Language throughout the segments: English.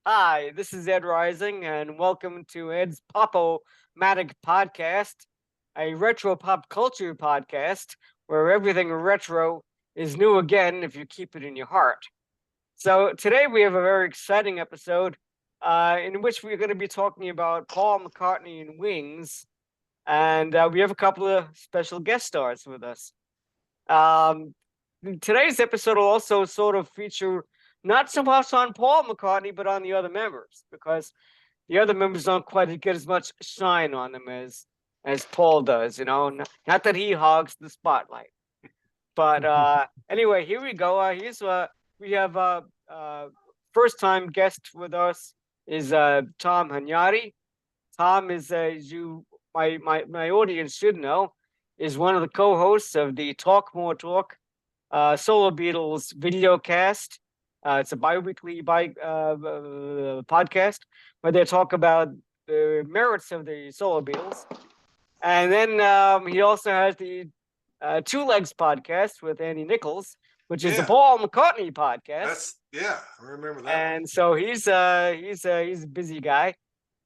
Hi, this is Ed Rising, and welcome to Ed's POP O MATIC Podcast, a retro pop culture podcast where everything retro is new again if you keep it in your heart. So today we have a very exciting episode in which we're going to be talking about Paul McCartney and Wings, and we have a couple of special guest stars with us. Um, Today's episode will also sort of feature not so much on Paul McCartney, but on the other members, because the other members don't quite get as much shine on them as Paul does. Not that he hogs the spotlight, but anyway, here we go. Here's we have first time guest with us is Tom Hunyadi. Tom is, as you my audience should know, is one of the co-hosts of the Talk More Talk Solo Beatles video cast. It's a bi-weekly podcast where they talk about the merits of the Solo Beatles. And then he also has the Two Legs podcast with Andy Nichols, which is the Paul McCartney podcast. I remember that. And so he's a busy guy.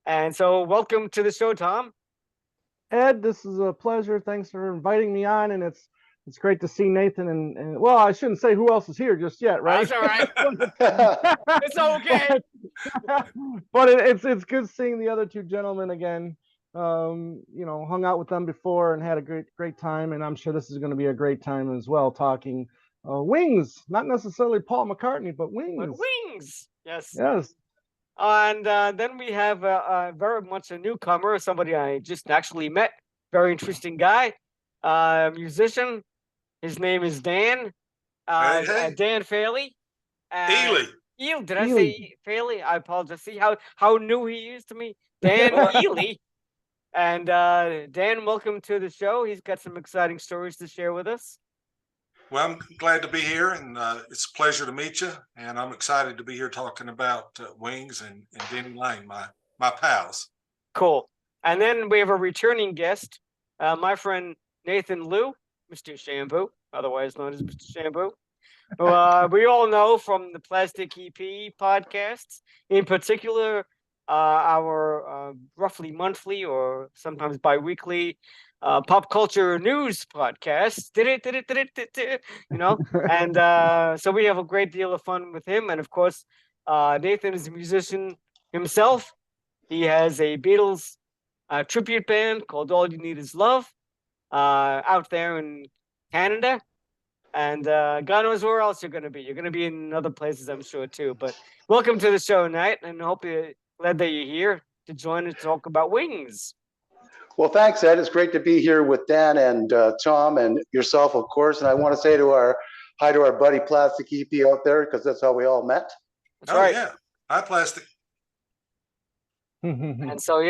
And so welcome to the show, Tom. Ed, this is a pleasure. Thanks for inviting me on, and it's great to see Nathan and well, I shouldn't say who else is here just yet, right? That's all right. It's okay. But it's good seeing the other two gentlemen again. Hung out with them before and had a great time, and I'm sure this is going to be a great time as well. Talking Wings, not necessarily Paul McCartney, but Wings. But Wings, yes. And then we have very much a newcomer, somebody I just actually met. Very interesting guy, musician. His name is Dan. Dan Ealey. Ealey. Did I say Ealey? I apologize. See how new he is to me? Dan Ealey. And Dan, welcome to the show. He's got some exciting stories to share with us. Well, I'm glad to be here, and it's a pleasure to meet you. And I'm excited to be here talking about Wings and Denny Laine, my pals. Cool. And then we have a returning guest, my friend Nathan Liu, Mr. Shampoo, otherwise known as Mr. Shampoo. We all know from the Plastic EP podcasts, in particular, our roughly monthly or sometimes bi-weekly pop culture news podcast, and so we have a great deal of fun with him. And of course, Nathan is a musician himself. He has a Beatles tribute band called All You Need Is Love out there in Canada, and God knows where else you're going to be. You're going to be in other places, I'm sure, too. But welcome to the show tonight, and I hope you're glad that you're here to join and talk about Wings. Well, thanks, Ed. It's great to be here with Dan and Tom and yourself, of course. And I want to say hi to our buddy Plastic EP out there, because that's how we all met. That's right. Yeah. Hi, Plastic. And so,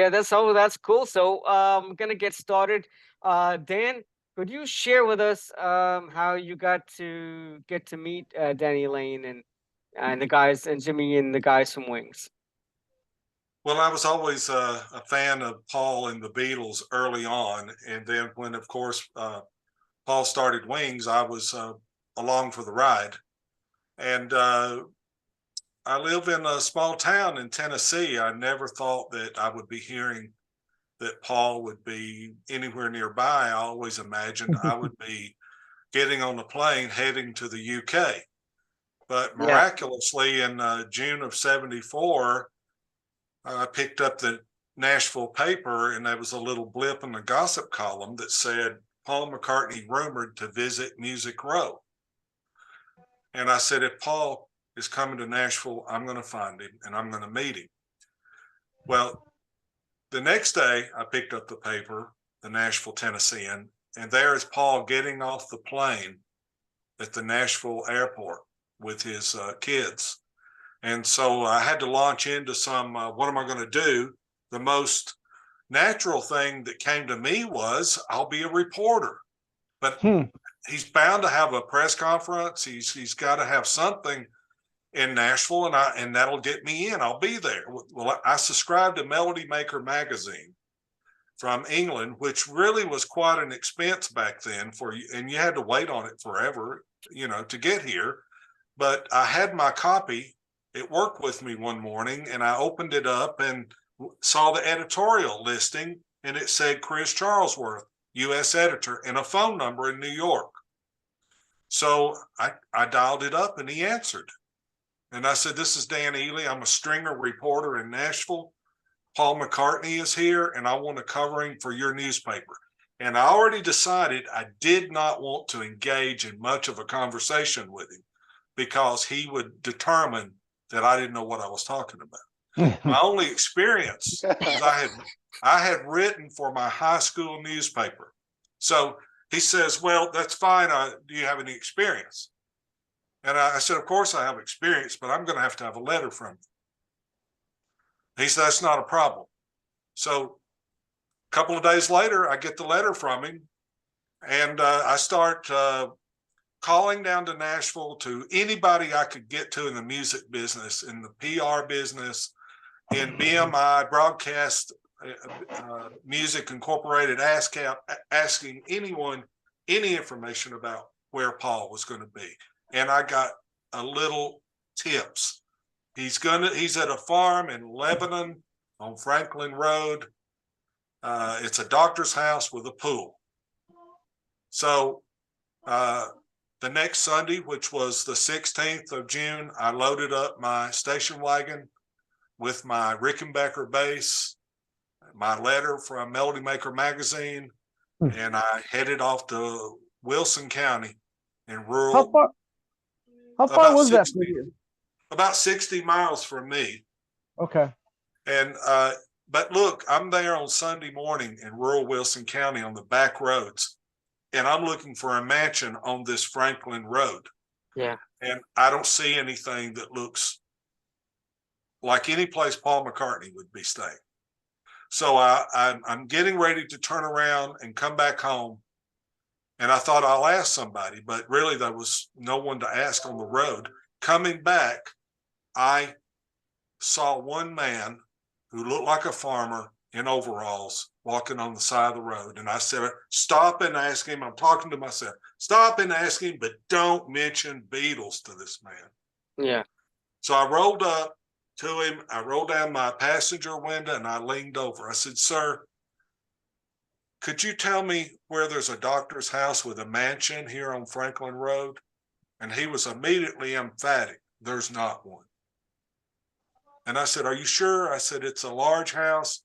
that's cool. So I'm going to get started. Dan, could you share with us how you got to meet Denny Laine and the guys, and Jimmy and the guys from Wings? Well, I was always a fan of Paul and the Beatles early on. And then when, of course, Paul started Wings, I was along for the ride. And I live in a small town in Tennessee. I never thought that I would be hearing that Paul would be anywhere nearby. I always imagined I would be getting on a plane heading to the UK. But miraculously, in June of '74, I picked up the Nashville paper, and there was a little blip in the gossip column that said, Paul McCartney rumored to visit Music Row. And I said, if Paul is coming to Nashville, I'm going to find him and I'm going to meet him. Well, the next day I picked up the paper, the Nashville Tennessean, and there is Paul getting off the plane at the Nashville airport with his kids. And so I had to launch into some, what am I going to do? The most natural thing that came to me was, I'll be a reporter. But he's bound to have a press conference. He's got to have something in Nashville, and that'll get me in. I'll be there. Well, I subscribed to Melody Maker magazine from England, which really was quite an expense back then for you, and you had to wait on it forever, to get here. But I had my copy, at work with me one morning, and I opened it up and saw the editorial listing, and it said Chris Charlesworth, U.S. editor, and a phone number in New York. So I dialed it up, and he answered. And I said, "This is Dan Ealey. I'm a stringer reporter in Nashville. Paul McCartney is here, and I want to cover him for your newspaper." And I already decided I did not want to engage in much of a conversation with him because he would determine that I didn't know what I was talking about. My only experience is I had written for my high school newspaper. So he says, "Well, that's fine. Do you have any experience?" And I said, "Of course I have experience, but I'm going to have a letter from you." He said, "That's not a problem." So a couple of days later, I get the letter from him, and I start calling down to Nashville to anybody I could get to in the music business, in the PR business, in BMI, Broadcast Music Incorporated, asking anyone any information about where Paul was going to be. And I got a little tips. He's at a farm in Lebanon on Franklin Road. It's a doctor's house with a pool. So the next Sunday, which was the 16th of June, I loaded up my station wagon with my Rickenbacker bass, my letter from Melody Maker magazine, and I headed off to Wilson County in rural. How far was that for you? About 60 miles from me. Okay. And but look, I'm there on Sunday morning in rural Wilson County on the back roads, and I'm looking for a mansion on this Franklin Road. Yeah. And I don't see anything that looks like any place Paul McCartney would be staying. So I'm getting ready to turn around and come back home. And I thought I'll ask somebody, but really there was no one to ask on the road. Coming back, I saw one man who looked like a farmer in overalls walking on the side of the road. And I said, "Stop and ask him." I'm talking to myself. "Stop and ask him, but don't mention Beatles to this man." Yeah. So I rolled up to him. I rolled down my passenger window and I leaned over. I said, "Sir, could you tell me where there's a doctor's house with a mansion here on Franklin Road?" And he was immediately emphatic. "There's not one." And I said, "Are you sure?" I said, "It's a large house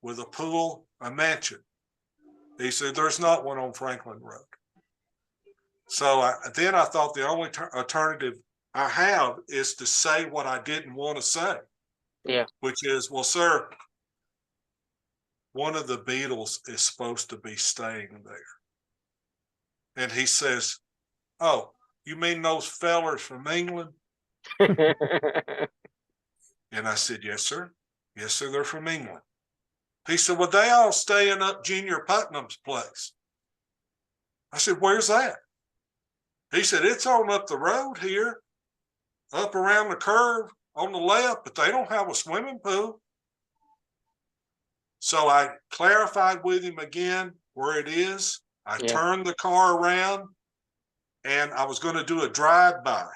with a pool, a mansion." He said, "There's not one on Franklin Road." So then I thought the only alternative I have is to say what I didn't want to say. Yeah. Which is, "Well, sir, one of the Beatles is supposed to be staying there." And he says, "Oh, you mean those fellers from England?" And I said, "Yes, sir. Yes, sir, they're from England." He said, "Well, they all staying up Junior Putnam's place." I said, "Where's that?" He said, "It's on up the road here, up around the curve on the left, but they don't have a swimming pool." So I clarified with him again where it is. I turned the car around and I was going to do a drive-by.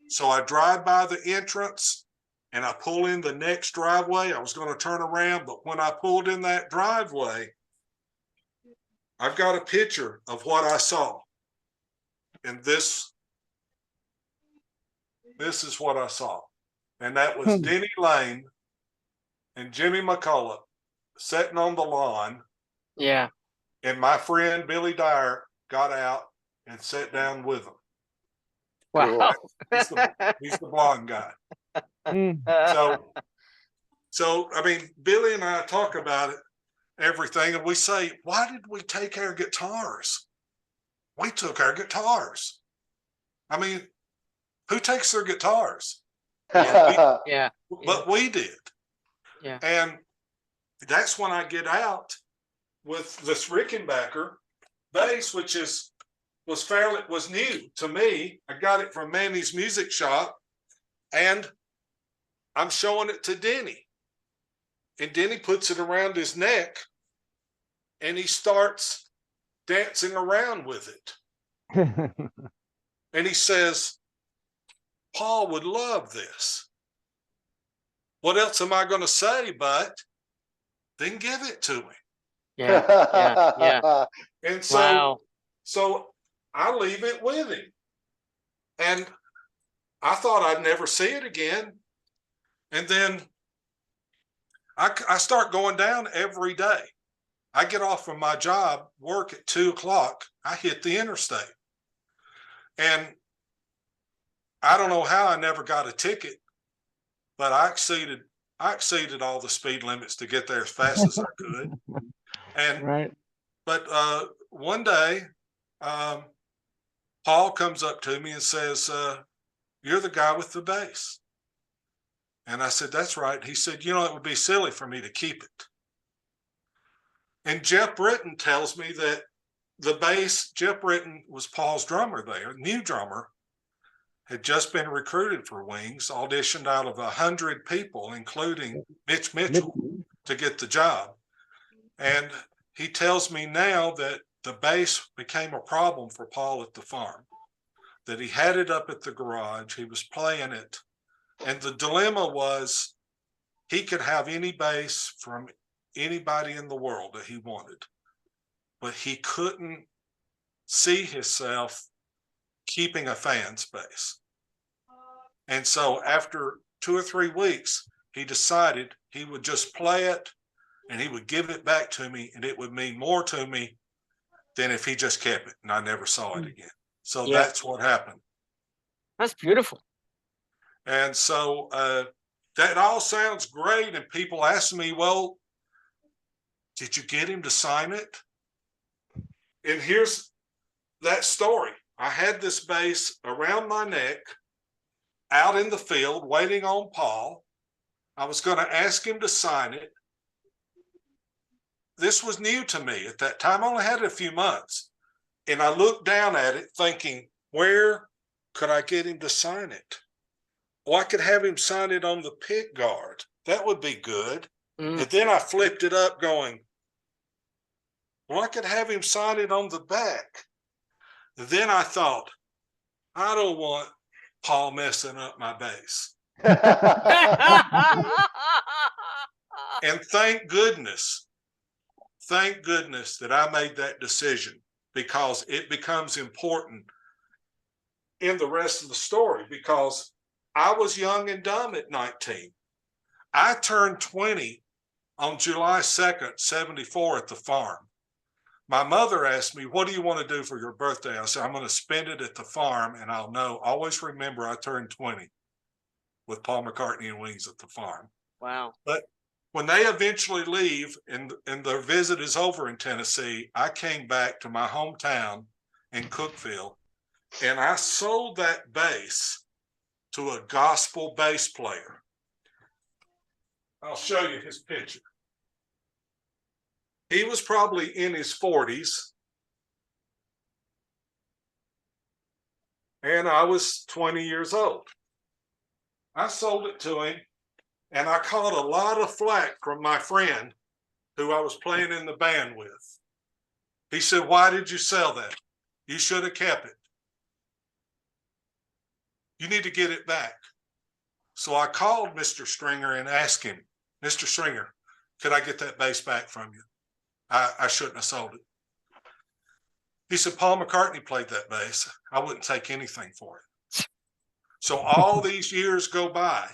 So I drive by the entrance and I pull in the next driveway. I was going to turn around, but when I pulled in that driveway, I've got a picture of what I saw. And this is what I saw. And that was Denny Laine and Jimmy McCullough sitting on the lawn. Yeah. And my friend Billy Dyer got out and sat down with them. Wow. He's the blonde guy. So I mean, Billy and I talk about it, everything, and we say, "Why did we take our guitars?" We took our guitars. I mean, who takes their guitars? Yeah. But we did. Yeah. And that's when I get out with this Rickenbacker bass, which was new to me. I got it from Manny's Music Shop, and I'm showing it to Denny. And Denny puts it around his neck, and he starts dancing around with it. And he says, "Paul would love this." what else am I going to say? But then give it to me. Yeah. And Wow. so I leave it with him. And I thought I'd never see it again. And then I start going down every day. I get off from my job, work at 2:00. I hit the interstate. And I don't know how I never got a ticket, but I exceeded all the speed limits to get there as fast as I could. And Right. but one day, Paul comes up to me and says, "You're the guy with the bass." And I said, "That's right." He said, "You know, it would be silly for me to keep it." And Jeff Britton tells me that the bass, Jeff Britton was Paul's drummer there, new drummer, had just been recruited for Wings, auditioned out of 100 people, including Mitch Mitchell, to get the job. And he tells me now that the bass became a problem for Paul at the farm, that he had it up at the garage, he was playing it, and the dilemma was he could have any bass from anybody in the world that he wanted, but he couldn't see himself keeping a fan's bass. And so after 2 or 3 weeks, he decided he would just play it and he would give it back to me, and it would mean more to me than if he just kept it and I never saw it again. So that's what happened. That's beautiful. And so that all sounds great. And people ask me, well, did you get him to sign it? And here's that story. I had this bass around my neck out in the field waiting on Paul. I was going to ask him to sign it. This was new to me at that time. I only had it a few months. And I looked down at it thinking, where could I get him to sign it? Well, I could have him sign it on the pick guard. That would be good. And then I flipped it up going, well, I could have him sign it on the back. Then I thought, I don't want Paul messing up my bass. And thank goodness that I made that decision, because it becomes important in the rest of the story, because I was young and dumb at 19. I turned 20 on July 2nd, 74 at the farm. My mother asked me, what do you want to do for your birthday? I said, I'm going to spend it at the farm, and I'll know. Always remember I turned 20 with Paul McCartney and Wings at the farm. Wow. But when they eventually leave and their visit is over in Tennessee, I came back to my hometown in Cookeville, and I sold that bass to a gospel bass player. I'll show you his picture. He was probably in his 40s, and I was 20 years old. I sold it to him, and I caught a lot of flack from my friend who I was playing in the band with. He said, why did you sell that? You should have kept it. You need to get it back. So I called Mr. Stringer and asked him, Mr. Stringer, could I get that bass back from you? I shouldn't have sold it. He said, Paul McCartney played that bass. I wouldn't take anything for it. So all these years go by.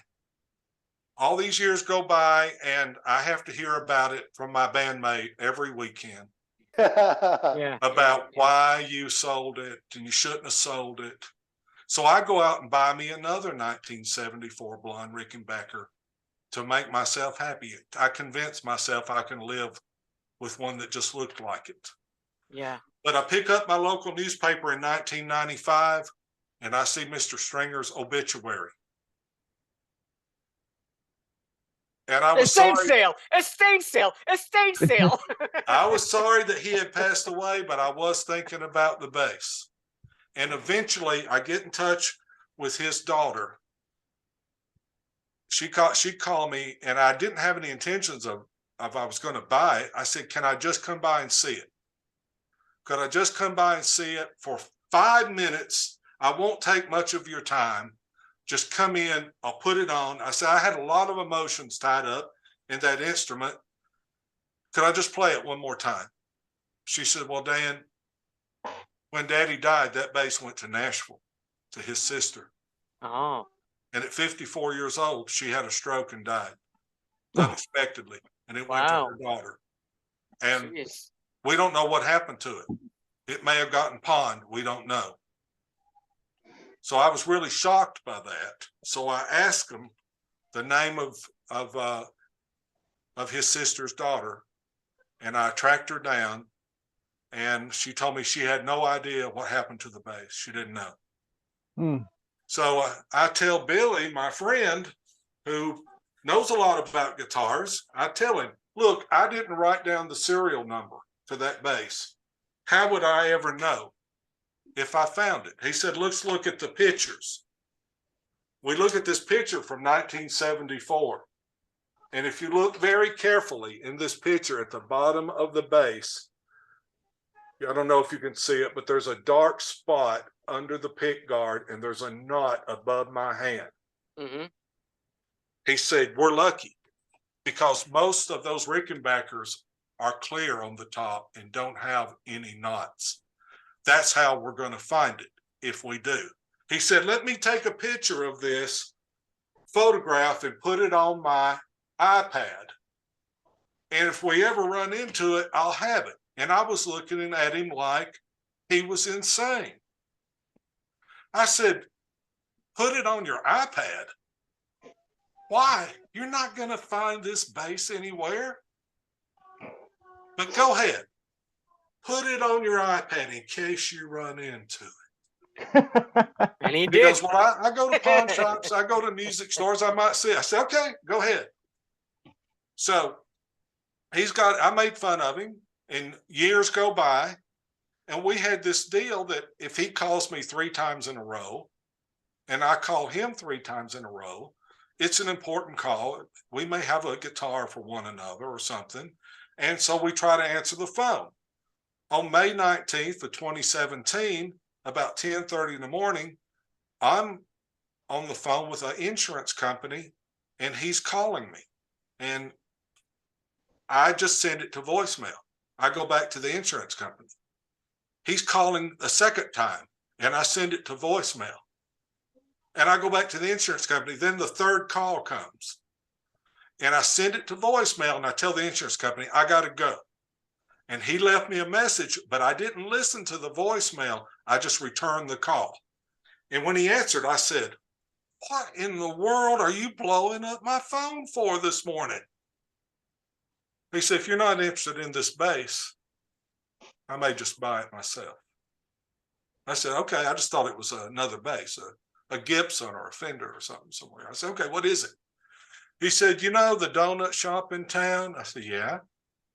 And I have to hear about it from my bandmate every weekend. About why you sold it and you shouldn't have sold it. So I go out and buy me another 1974 blonde Rickenbacker to make myself happy. I convince myself I can live with one that just looked like it. Yeah. But I pick up my local newspaper in 1995 and I see Mr. Stringer's obituary. And I was Estate sorry. sale. I was sorry that he had passed away, but I was thinking about the bass. And eventually I get in touch with his daughter. She called me, and I didn't have any intentions of I was going to buy it. I said, can I just come by and see it? Could I just come by and see it for 5 minutes? I won't take much of your time, Just come in, I'll put it on. I said, I had a lot of emotions tied up in that instrument. Could I just play it one more time? She said, well, Dan, when Daddy died, that bass went to Nashville to his sister. Oh, And at 54 years old, she had a stroke and died unexpectedly. And it went to wow. her daughter. And Jeez. we don't know what happened to it. It may have gotten pawned. We don't know. So I was really shocked by that. So I asked him the name of his sister's daughter, and I tracked her down, and she told me she had no idea what happened to the bass. She didn't know. Hmm. So I tell Billy, my friend, who knows a lot about guitars, I tell him, look, I didn't write down the serial number to that bass. How would I ever know if I found it? He said, let's look at the pictures. We look at this picture from 1974. And if you look very carefully in this picture at the bottom of the bass, I don't know if you can see it, but there's a dark spot under the pick guard and there's a knot above my hand. Mm-hmm. He said, we're lucky because most of those Rickenbackers are clear on the top and don't have any knots. That's how we're going to find it if we do. He said, let me take a picture of this photograph and put it on my iPad. And if we ever run into it, I'll have it. And I was looking at him like he was insane. I said, put it on your iPad. Why? You're not going to find this bass anywhere. But go ahead. Put it on your iPad in case you run into it. And he did. Because when I go to pawn shops, I go to music stores, I might see it. I say, okay, go ahead. So I made fun of him, and years go by, and we had this deal that if he calls me 3 times in a row, and I call him 3 times in a row, it's an important call. We may have a guitar for one another or something. And so we try to answer the phone. On May 19th of 2017, about 10:30 in the morning, I'm on the phone with an insurance company and he's calling me. And I just send it to voicemail. I go back to the insurance company. He's calling a second time and I send it to voicemail. And I go back to the insurance company. Then the third call comes and I send it to voicemail and I tell the insurance company, I got to go. And he left me a message, but I didn't listen to the voicemail. I just returned the call. And when he answered, I said, what in the world are you blowing up my phone for this morning? He said, if you're not interested in this bass, I may just buy it myself. I said, okay, I just thought it was another bass, a Gibson or a Fender or something somewhere. I said, okay, what is it? He said, you know the donut shop in town? I said, yeah.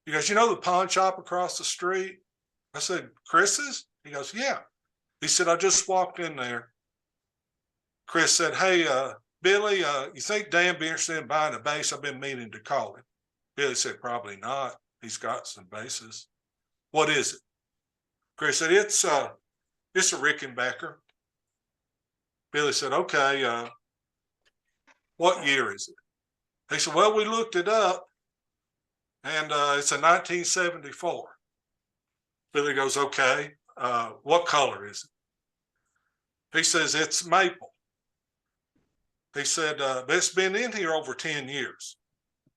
He goes, you know the pawn shop across the street? I said, Chris's? He goes, yeah. He said, I just walked in there. Chris said, hey, Billy, you think Dan be interested in buying a bass? I've been meaning to call him. Billy said, probably not. He's got some basses. What is it? Chris said, it's a Rickenbacker. Billy said, okay, what year is it? He said, well, we looked it up, and it's a 1974. Billy goes, okay, what color is it? He says, it's maple. He said, but it's been in here over 10 years.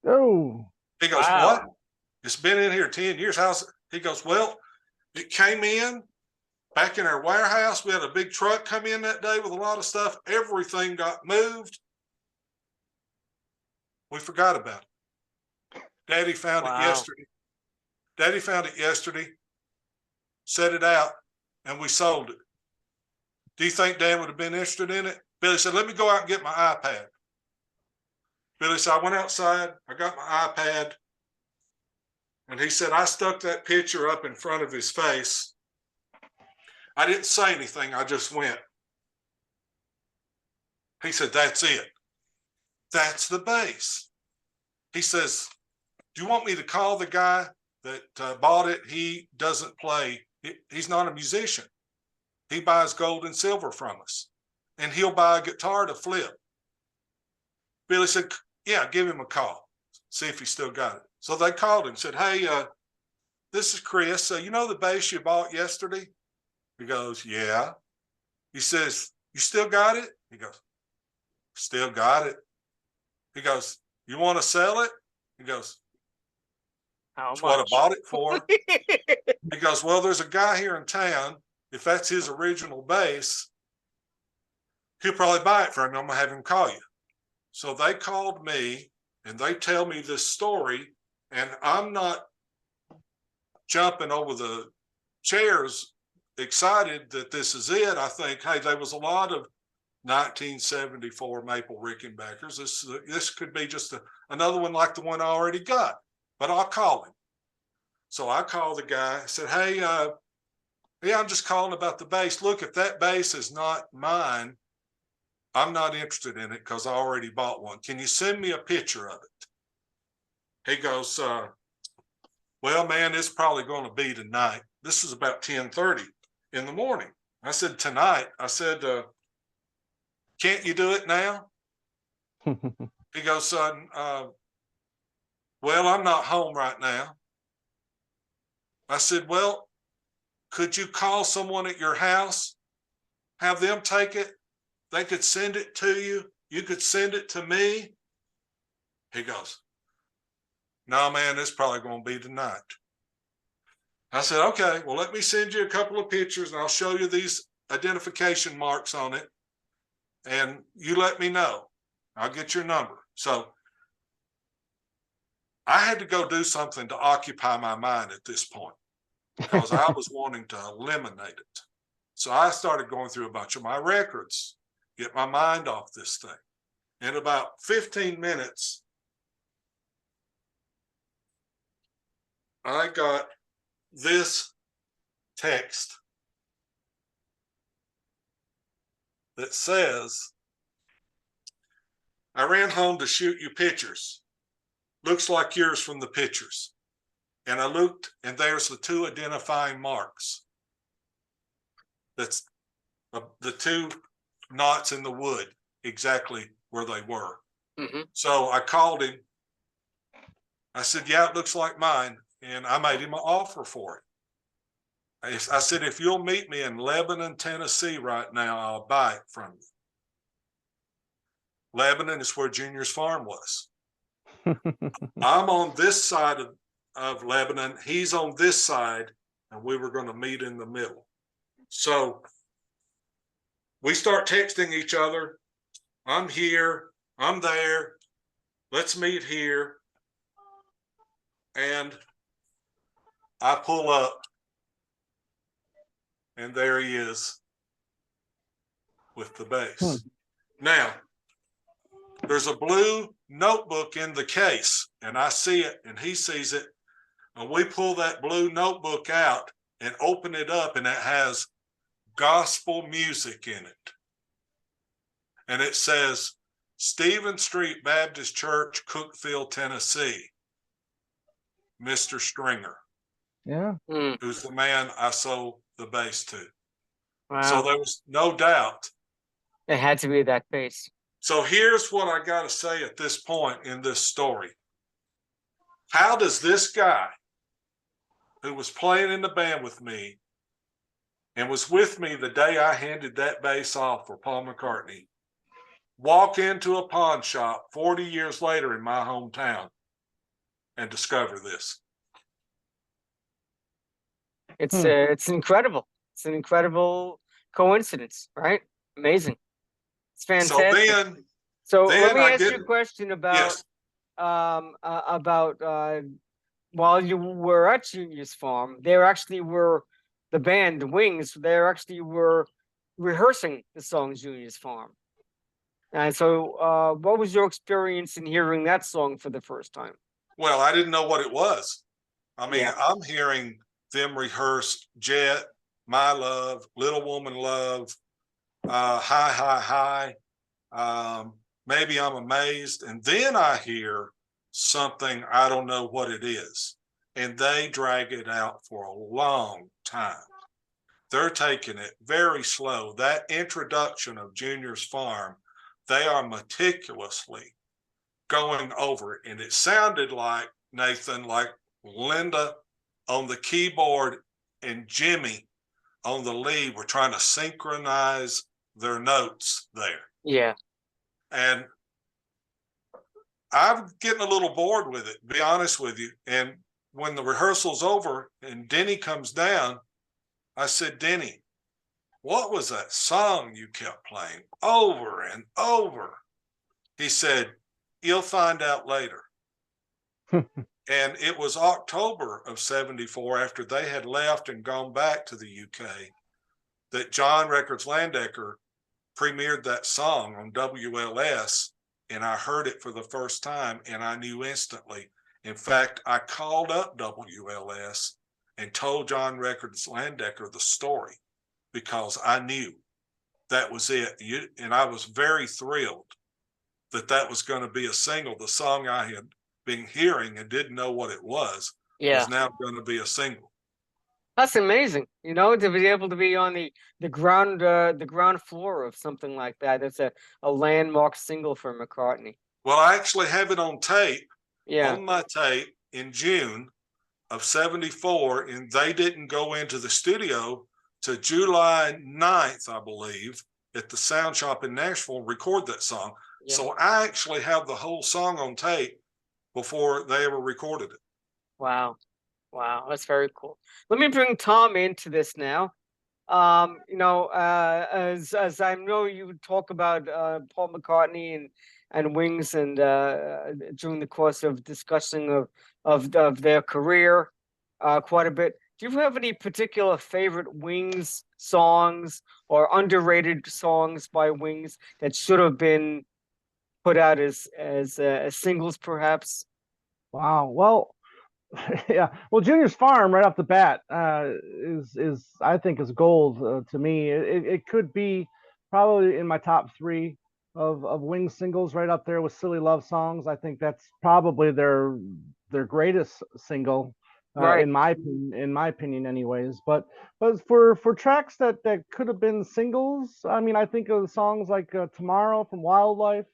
Oh. He goes, wow. what? It's been in here 10 years. How's it? He goes, well, it came in back in our warehouse. We had a big truck come in that day with a lot of stuff. Everything got moved. We forgot about it. Daddy found it yesterday. Daddy found it yesterday, set it out, and we sold it. Do you think Dan would have been interested in it? Billy said, let me go out and get my iPad. Billy said, I went outside, I got my iPad, and he said, I stuck that picture up in front of his face. I didn't say anything, I just went. He said, that's it. That's the bass. He says, do you want me to call the guy that bought it? He doesn't play. He's not a musician. He buys gold and silver from us. and he'll buy a guitar to flip. Billy said, yeah, give him a call. See if he still got it. So they called him, said, hey, this is Chris. You know the bass you bought yesterday? He goes, yeah. He says, you still got it? He goes, still got it. He goes, you want to sell it? He goes, How that's much? what I bought it for. He goes, well, there's a guy here in town. If that's his original bass, he'll probably buy it for him. I'm going to have him call you. So they called me and they tell me this story, and I'm not jumping over the chairs excited that this is it. I think, hey, there was a lot of 1974 Maple Rickenbackers. This could be just another one like the one I already got, but I'll call him. So I called the guy, said, hey, yeah, I'm just calling about the bass. Look, if that bass is not mine, I'm not interested in it because I already bought one. Can you send me a picture of it? He goes, well, man, it's probably going to be tonight. This is about 10:30 in the morning. I said, tonight? I said, can't you do it now? He goes, son, well, I'm not home right now. I said, well, could you call someone at your house, have them take it? They could send it to you. You could send it to me. He goes, no, man, it's probably going to be tonight. I said, okay, well, let me send you a couple of pictures and I'll show you these identification marks on it. And you let me know. I'll get your number. So I had to go do something to occupy my mind at this point because I was wanting to eliminate it. So I started going through a bunch of my records, get my mind off this thing. In about 15 minutes, I got this text that says, I ran home to shoot you pictures. Looks like yours from the pictures. And I looked, and there's the two identifying marks. That's the two knots in the wood, exactly where they were. Mm-hmm. So I called him. I said, yeah, it looks like mine. And I made him an offer for it. I said, if you'll meet me in Lebanon, Tennessee right now, I'll buy it from you. Lebanon is where Junior's farm was. I'm on this side of Lebanon. He's on this side, and we were going to meet in the middle. So we start texting each other. I'm here. I'm there. Let's meet here. And I pull up, and there he is with the bass. Now, there's a blue notebook in the case, and I see it, and he sees it, and we pull that blue notebook out and open it up, and it has gospel music in it. And it says, Stephen Street Baptist Church, Cookeville, Tennessee, Mr. Stringer. Yeah. Who's the man I sold the bass to. Wow. So there was no doubt. It had to be that bass. So here's what I got to say at this point in this story. How does this guy who was playing in the band with me and was with me the day I handed that bass off for Paul McCartney walk into a pawn shop 40 years later in my hometown and discover this? It's incredible. It's an incredible coincidence, right? Amazing. It's fantastic. So let me ask you a question about while you were at Junior's farm, the band Wings, they actually were rehearsing the song Junior's Farm. And so what was your experience in hearing that song for the first time? Well, I didn't know what it was. I mean, I'm hearing them rehearse Jet, My Love, Little Woman Love, Hi, Hi, Hi. Maybe I'm Amazed. And then I hear something, I don't know what it is. And they drag it out for a long time. they're taking it very slow. That introduction of Junior's Farm, they are meticulously going over it. And it sounded like, Nathan, like Linda on the keyboard and Jimmy on the lead were trying to synchronize their notes there. Yeah. And I'm getting a little bored with it, to be honest with you. And when the rehearsal's over and Denny comes down, I said, Denny, what was that song you kept playing over and over? He said, you'll find out later. And it was October of 74, after they had left and gone back to the UK, that John Records Landecker premiered that song on WLS, and I heard it for the first time, and I knew instantly. In fact, I called up WLS and told John Records Landecker the story, because I knew that was it. And I was very thrilled that that was going to be a single. The song I had been hearing and didn't know what it was now going to be a single. That's amazing, to be able to be on the ground floor of something like that. That's a landmark single for McCartney. Well, I actually have it on tape, Yeah. on my tape in June of 74, and they didn't go into the studio to July 9th, I believe, at the Sound Shop in Nashville, record that song. Yeah. So I actually have the whole song on tape before they ever recorded it. Wow. That's very cool. Let me bring Tom into this now. As I know you talk about Paul McCartney and Wings, and during the course of discussing of their career quite a bit. Do you have any particular favorite Wings songs or underrated songs by Wings that should have been put out as singles, perhaps? Wow. Well, yeah. Well, Junior's Farm right off the bat is I think is gold to me. It could be probably in my top three of Wings singles, right up there with Silly Love Songs. I think that's probably their greatest single, Right. in my opinion, anyways. But for tracks that could have been singles, I mean, I think of songs like Tomorrow from Wildlife,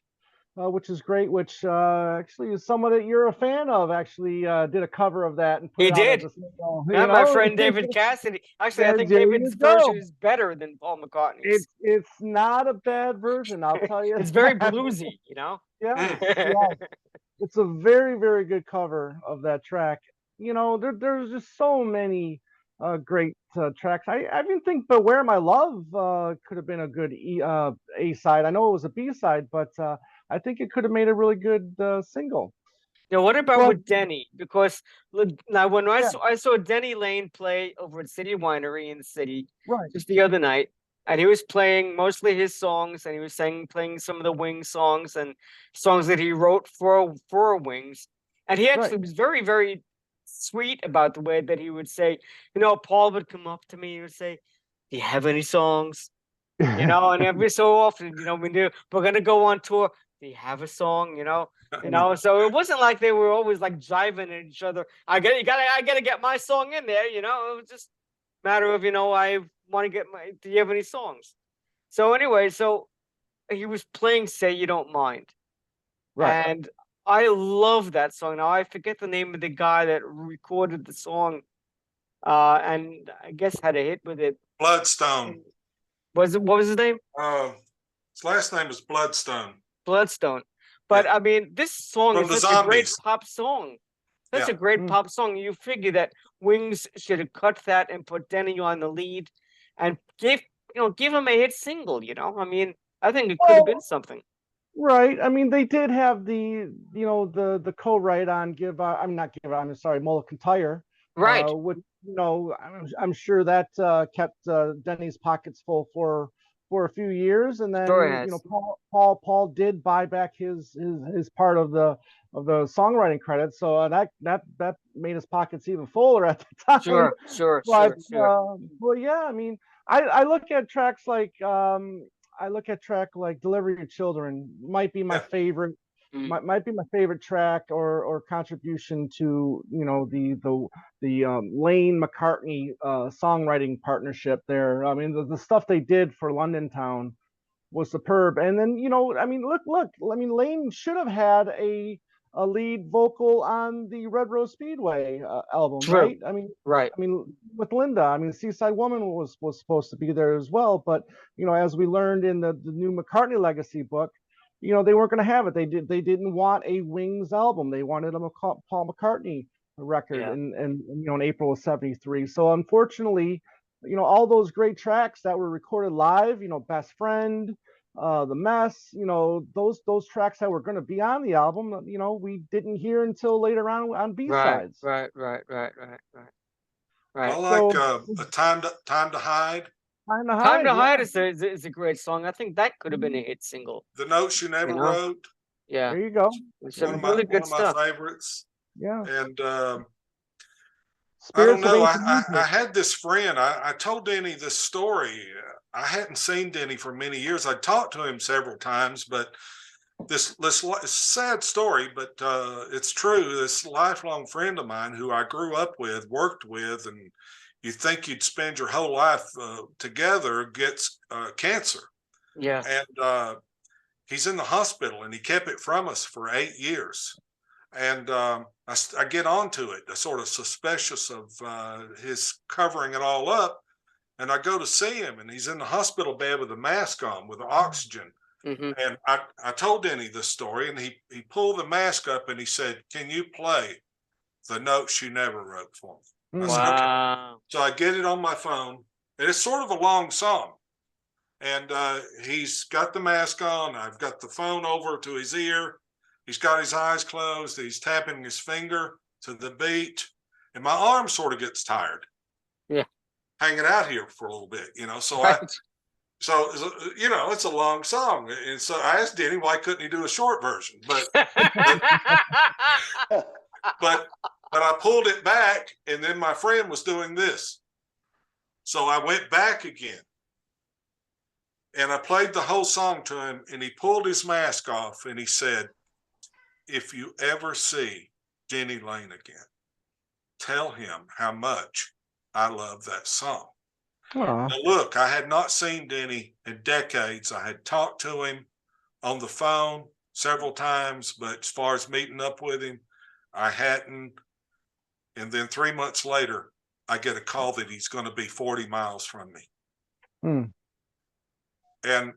which is great, which actually is someone that you're a fan of, actually did a cover of that and put He it out did. as a single, Yeah, my friend David Cassidy. Actually, I think There you David's go. version is better than Paul McCartney's. It's not a bad version, I'll tell you. It's very that. bluesy, Yes. It's a very, very good cover of that track. There's just so many great tracks. I even think Beware My Love could have been a good A side. I know it was a B side, but I think it could have made a really good single. Now, what about But- with Denny? Because now, when I Yeah. saw Denny Laine play over at City Winery in the city Right. just the other night, and he was playing mostly his songs, and he was playing some of the Wings songs and songs that he wrote for Wings, and he actually was very, very sweet about the way that he would say, Paul would come up to me and would say, "Do you have any songs?" And every so often, we're gonna go on tour. Do you have a song? So it wasn't like they were always like jiving at each other. I gotta get my song in there. It was just a matter of, I want to get do you have any songs? So anyway, so he was playing Say You Don't Mind. Right. And I love that song. Now I forget the name of the guy that recorded the song, and I guess had a hit with it. Bloodstone. What was his name? His last name is Bloodstone. Bloodstone. But Yeah. I mean, this song From is the such a great Zombies. pop song. That's Yeah. a great Mm. pop song. You figure that Wings should have cut that and put Denny on the lead and give him a hit single, I mean, I think it could have been something. Right. I mean, they did have the co-write on I'm sorry, Mulligan Tire. Right. Which, I'm sure that kept Denny's pockets full for a few years, and then Sure has. Paul did buy back his part of the songwriting credits, so that made his pockets even fuller at the time. Sure. Well, yeah, I mean, I look at tracks like Deliver Your Children, might be my Yeah. favorite might be my favorite track or contribution to the Laine McCartney songwriting partnership there. I mean, the stuff they did for London Town was superb. And then I mean, look. I mean, Laine should have had a lead vocal on the Red Rose Speedway album, True. right? I mean, Right. I mean, with Linda, I mean, Seaside Woman was supposed to be there as well, but as we learned in the new McCartney Legacy book, they weren't going to have it. They didn't want a Wings album. They wanted a Paul McCartney record in April of '73. So unfortunately, all those great tracks that were recorded live, Best Friend, The Mess, those tracks that were going to be on the album, we didn't hear until later on B-sides. Right. I like Time to Hide. Time to Hide is a great song. I think that could have been a hit single. The Notes You Never Wrote. Yeah. There you go. Some really good stuff. One of my favorites. Yeah. And I don't know. I had this friend. I told Denny this story. I hadn't seen Denny for many years. I talked to him several times, but this sad story, but it's true. This lifelong friend of mine who I grew up with, worked with, and you think you'd spend your whole life together, gets cancer. Yeah. And he's in the hospital, and he kept it from us for 8 years. And I get onto it, sort of suspicious of his covering it all up. And I go to see him, and he's in the hospital bed with a mask on, with oxygen. Mm-hmm. And I told Denny this story, and he pulled the mask up and he said, "Can you play The Notes You Never Wrote for me?" I said, Wow. okay. So I get it on my phone, and it's sort of a long song. And he's got the mask on. I've got the phone over to his ear. He's got his eyes closed. He's tapping his finger to the beat. And my arm sort of gets tired. Yeah. Hanging out here for a little bit, So Right. it's a long song. And so I asked Denny, why couldn't he do a short version? But I pulled it back, and then my friend was doing this. So I went back again. And I played the whole song to him, and he pulled his mask off, and he said, "If you ever see Denny Laine again, tell him how much I love that song." Now, look, I had not seen Denny in decades. I had talked to him on the phone several times, but as far as meeting up with him, I hadn't. And then 3 months later, I get a call that he's going to be 40 miles from me. And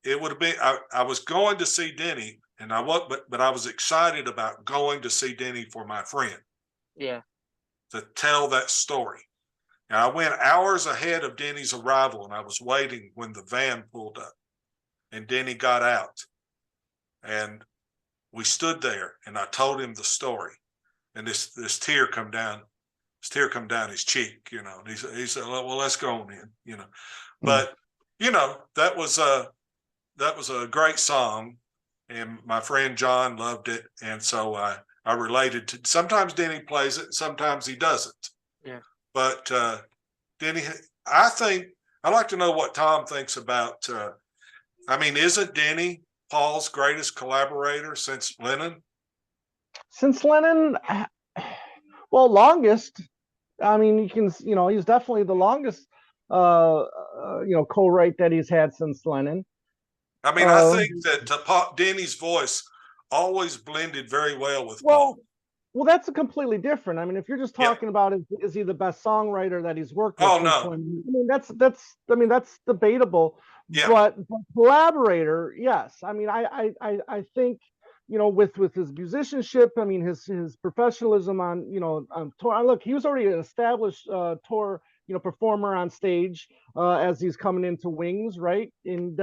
it would have been, I was going to see Denny, and but I was excited about going to see Denny for my friend. Yeah. To tell that story. And I went hours ahead of Denny's arrival, and I was waiting when the van pulled up, and Denny got out, and we stood there, and I told him the story, and this tear come down his cheek, and he said, "Well, let's go on in," But that was a great song, and my friend John loved it, and so I related to. Sometimes Denny plays it, sometimes he doesn't. Yeah. But Denny, I'd like to know what Tom thinks about. Isn't Denny Paul's greatest collaborator since Lennon? Since Lennon, well, longest. I mean, you can, he's definitely the longest, co-write that he's had since Lennon. I think that Denny's voice always blended very well with Paul. Well, that's a completely different. I mean, if you're just talking about is he the best songwriter that he's worked with? Oh no. I mean, that's debatable. Yeah. But collaborator, yes. I mean, I think with his musicianship, I mean his professionalism on tour. Look, he was already an established tour performer on stage as he's coming into Wings, right? And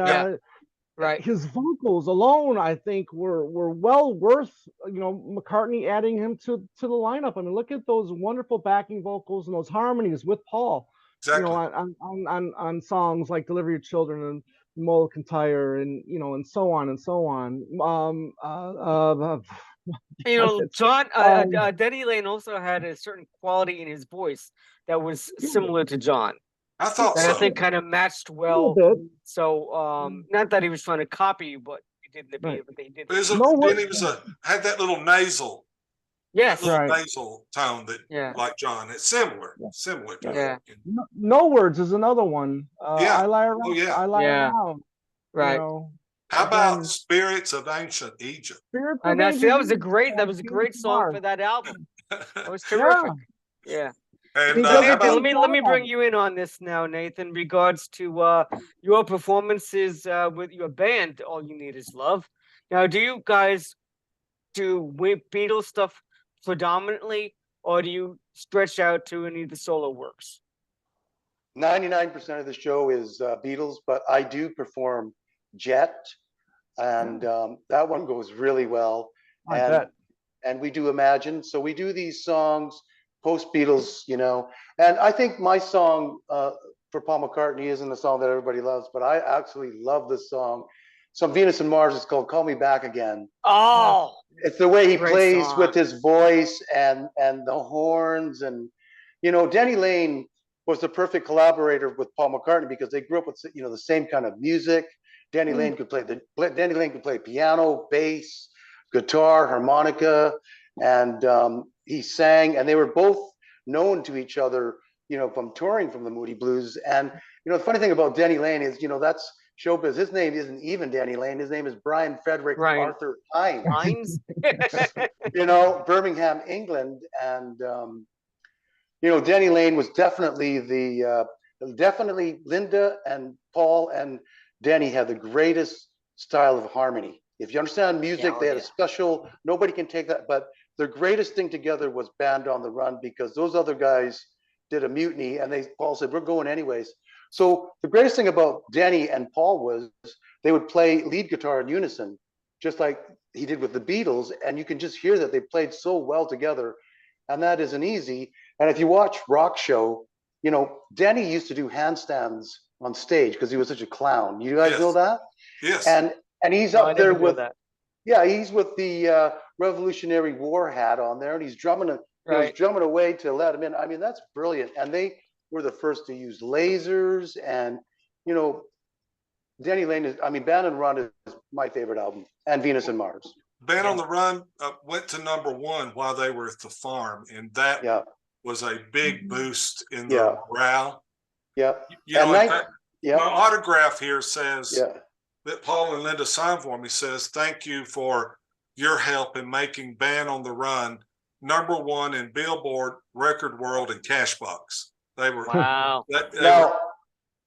right. His vocals alone, I think, were well worth McCartney adding him to the lineup. I mean, look at those wonderful backing vocals and those harmonies with Paul. Exactly. On songs like "Deliver Your Children" and "Mull Kintyre" and and so on and so on. John Denny Laine also had a certain quality in his voice that was similar to John. I thought so. I think kind of matched well. So not that he was trying to copy, but did in the Right. video, but they did. There's No, then he was had that little nasal, Yes. little Right. nasal tone that, Yeah. like John, it's similar to Yeah. it. no words is another one. Yeah. I lie around. Oh, yeah. I lie Yeah. around. Right. You know, How again, about Spirits of Ancient Egypt? Spirits And of that Ancient was a great Egypt that was a and great Venus song Mars. for that album. That was Yeah. terrific. Yeah. And So Because how Nathan, about let me bring you in on this now, Nathan, regards to your performances with your band, All You Need Is Love. Now, do you guys do Beatles stuff predominantly, or do you stretch out to any of the solo works? 99% of the show is Beatles, but I do perform Jet, and that one goes really well. I and bet. and we do Imagine. So we do these songs post Beatles, you know. And I think my song for Paul McCartney isn't the song that everybody loves, but I actually love this song. Some Venus and Mars is called "Call Me Back Again." Oh, It's the way he great plays song. with his voice and the horns, and you know, Denny Laine was the perfect collaborator with Paul McCartney because they grew up with, you know, the same kind of music. Denny Laine could play piano, bass, guitar, harmonica, and he sang. And they were both known to each other, you know, from touring from the Moody Blues. And you know, the funny thing about Denny Laine is, you know, that's showbiz. His name isn't even Denny Laine. His name is Brian Frederick Right. Arthur Hines. Lines. You know, Birmingham, England. And you know, Denny Laine was definitely definitely Linda and Paul and Denny had the greatest style of harmony. If you understand music, they had a special, nobody can take that, but their greatest thing together was Band on the Run, because those other guys did a mutiny and Paul said, we're going anyways. So the greatest thing about Denny and Paul was they would play lead guitar in unison, just like he did with the Beatles. And you can just hear that they played so well together. And that isn't easy. And if you watch Rock Show, you know, Denny used to do handstands on stage because he was such a clown. You guys know that? Yes. And he's No, I up there never knew with that. yeah, he's with the Revolutionary War hat on there, and he's drumming Right. drumming away to let him in. I mean, that's brilliant. And they were the first to use lasers, and you know, Denny Laine is. I mean, Band and Run is my favorite album, and Venus and Mars. Band on the Run went to #1 while they were at the farm, and that was a big boost in the morale. Yeah. You know, And my autograph here says yeah. that Paul and Linda signed for me, says, thank you for your help in making Band on the Run #1 in Billboard, Record World, and Cashbox. They were Wow.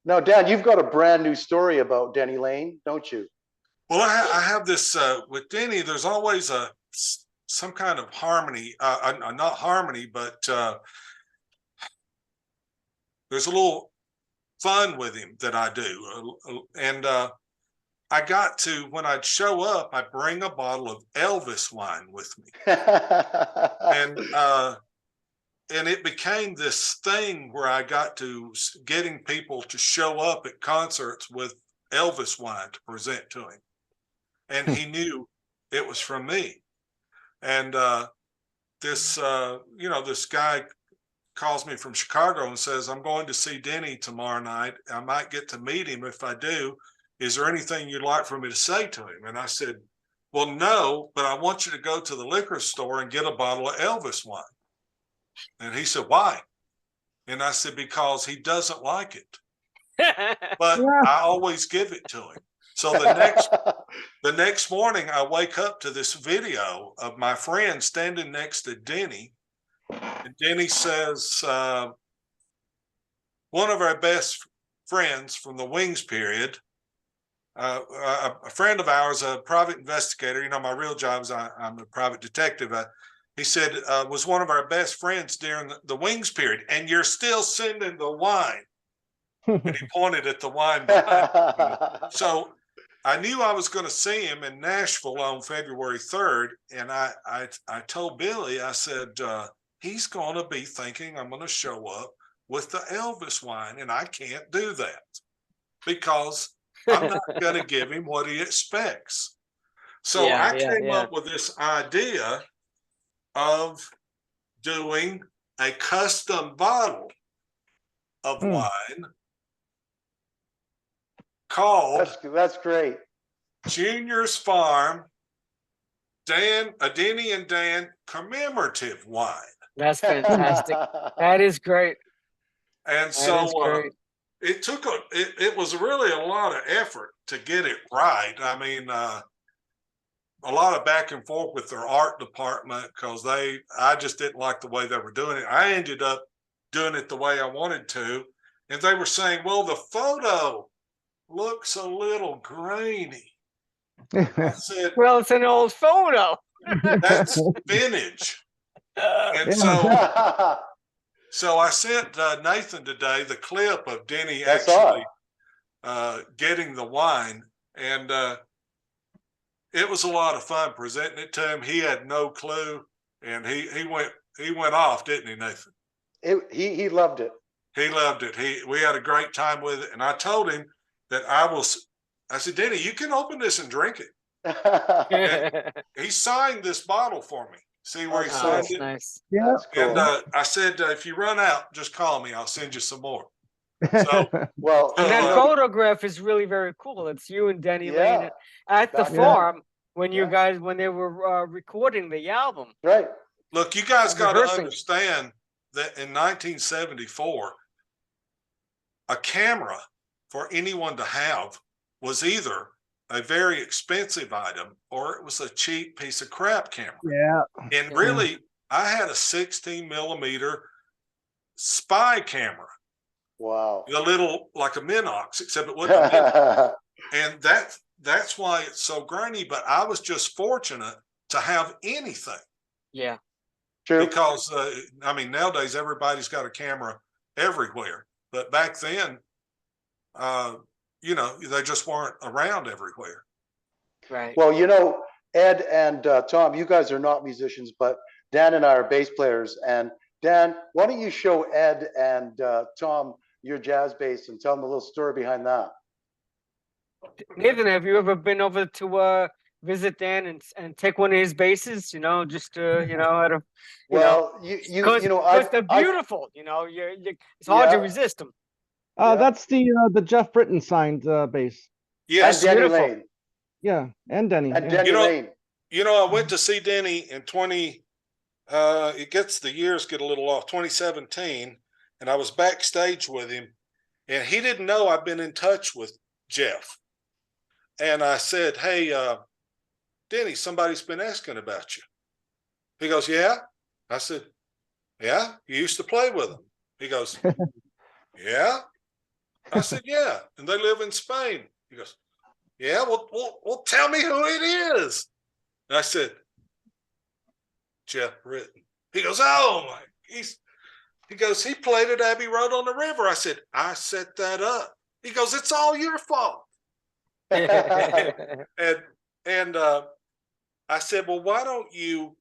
Now, Dan, you've got a brand new story about Denny Laine, don't you? Well, I have this with Denny. There's always some kind of harmony, not harmony, but there's a little fun with him that I do, and I got to, when I'd show up, I bring a bottle of Elvis wine with me, and it became this thing where I got to getting people to show up at concerts with Elvis wine to present to him. And he knew it was from me. And this guy calls me from Chicago and says, I'm going to see Denny tomorrow night. I might get to meet him. If I do, is there anything you'd like for me to say to him? And I said, well, no, but I want you to go to the liquor store and get a bottle of Elvis wine. And he said, why? And I said, because he doesn't like it. But I always give it to him. So the next morning, I wake up to this video of my friend standing next to Denny. And Denny says, one of our best friends from the Wings period, a friend of ours, a private investigator, you know, my real job is I'm a private detective. He said, was one of our best friends during the Wings period. And you're still sending the wine. And he pointed at the wine behind me. So I knew I was going to see him in Nashville on February 3rd. And I told Billy, I said, he's going to be thinking I'm going to show up with the Elvis wine. And I can't do that because I'm not going to give him what he expects. So I came up with this idea of doing a custom bottle of wine called that's great. Junior's Farm, Denny and Dan commemorative wine. That's fantastic. That is great. And That so is great. it took it was really a lot of effort to get it right. I mean, a lot of back and forth with their art department because I just didn't like the way they were doing it. I ended up doing it the way I wanted to. And they were saying, well, the photo looks a little grainy. I said, Well, it's an old photo. that's vintage. And so I sent Nathan today the clip of Denny actually getting the wine, and it was a lot of fun presenting it to him. He had no clue, and he went off, didn't he, Nathan? He loved it. He loved it. We had a great time with it, and I told him that I said, Denny, you can open this and drink it. And he signed this bottle for me. See where he signed that's it? nice. Yeah. And I said, if you run out, just call me. I'll send you some more. So, Well, And that photograph is really very cool. It's you and Denny Laine at the Yeah. farm when Yeah. when they were recording the album. right. look, you guys got to Rehearsing. understand that in 1974, a camera for anyone to have was either a very expensive item or it was a cheap piece of crap camera. Yeah. And really, I had a 16 millimeter spy camera, Wow. a little like a Minox, except it wasn't a Minox. And that's why it's so grainy. But I was just fortunate to have anything. Yeah. True. Because I mean, nowadays everybody's got a camera everywhere, but back then, they just weren't around everywhere. Right. Well, Ed and Tom, you guys are not musicians, but Dan and I are bass players. And Dan, why don't you show Ed and Tom your jazz bass and tell them a little story behind that? Nathan, have you ever been over to visit Dan and take one of his basses? Just out of Because they're beautiful. It's hard to resist them. That's the Jeff Britton signed bass. Yes, and Denny beautiful. Laine. Yeah, and Denny. And yeah. Denny Laine. I went to see Denny in the years get a little off, 2017, and I was backstage with him, and he didn't know I've been in touch with Jeff. And I said, hey, Denny, somebody's been asking about you. He goes, yeah? I said, yeah, you used to play with him. He goes, yeah? I said, yeah, and they live in Spain. He goes, yeah, well, tell me who it is. And I said, Jeff Britton. He goes, oh my, he goes, he played at Abbey Road on the River. I said, I set that up. He goes, it's all your fault. And I said, well, why don't you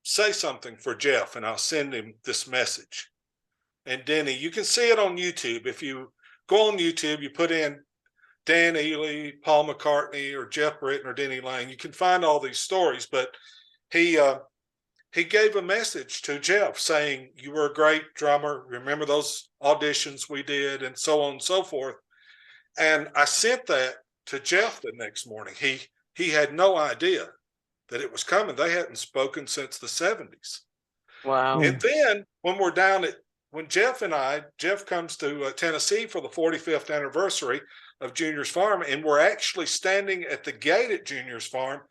say something for Jeff and I'll send him this message. And Denny, you can see it on YouTube. If you go on YouTube, you put in Dan Ealey, Paul McCartney, or Jeff Britton, or Denny Laine, you can find all these stories. But he gave a message to Jeff saying, you were a great drummer. Remember those auditions we did, and so on and so forth. And I sent that to Jeff the next morning. He had no idea that it was coming. They hadn't spoken since the 70s. Wow. And then when Jeff comes to Tennessee for the 45th anniversary of Junior's Farm, and we're actually standing at the gate at Junior's Farm,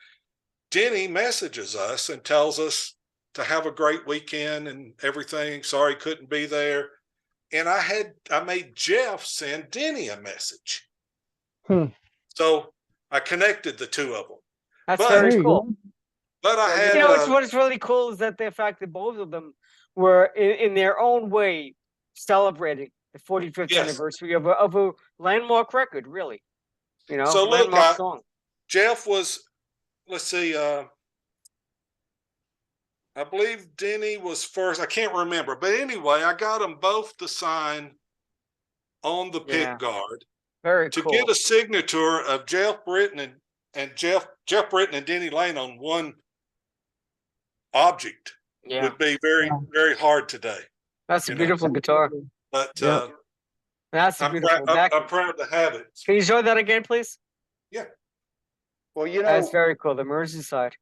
Denny messages us and tells us to have a great weekend and everything. Sorry couldn't be there. And I made Jeff send Denny a message. So I connected the two of them. That's very cool. But I had what's really cool is that the fact that both of them were in their own way celebrating the 45th anniversary of a landmark record, really. So landmark song. Jeff was, let's see, I believe Denny was first. I can't remember. But anyway, I got them both to sign on the pick guard. Very to cool. get a signature of Jeff Britton and Jeff Britton and Denny Laine on one object would be very, very hard today. That's a beautiful guitar. But that's I'm beautiful. I'm proud to have it. Can you show that again, please? Yeah. Well, you know, That's very cool. The Merseyside.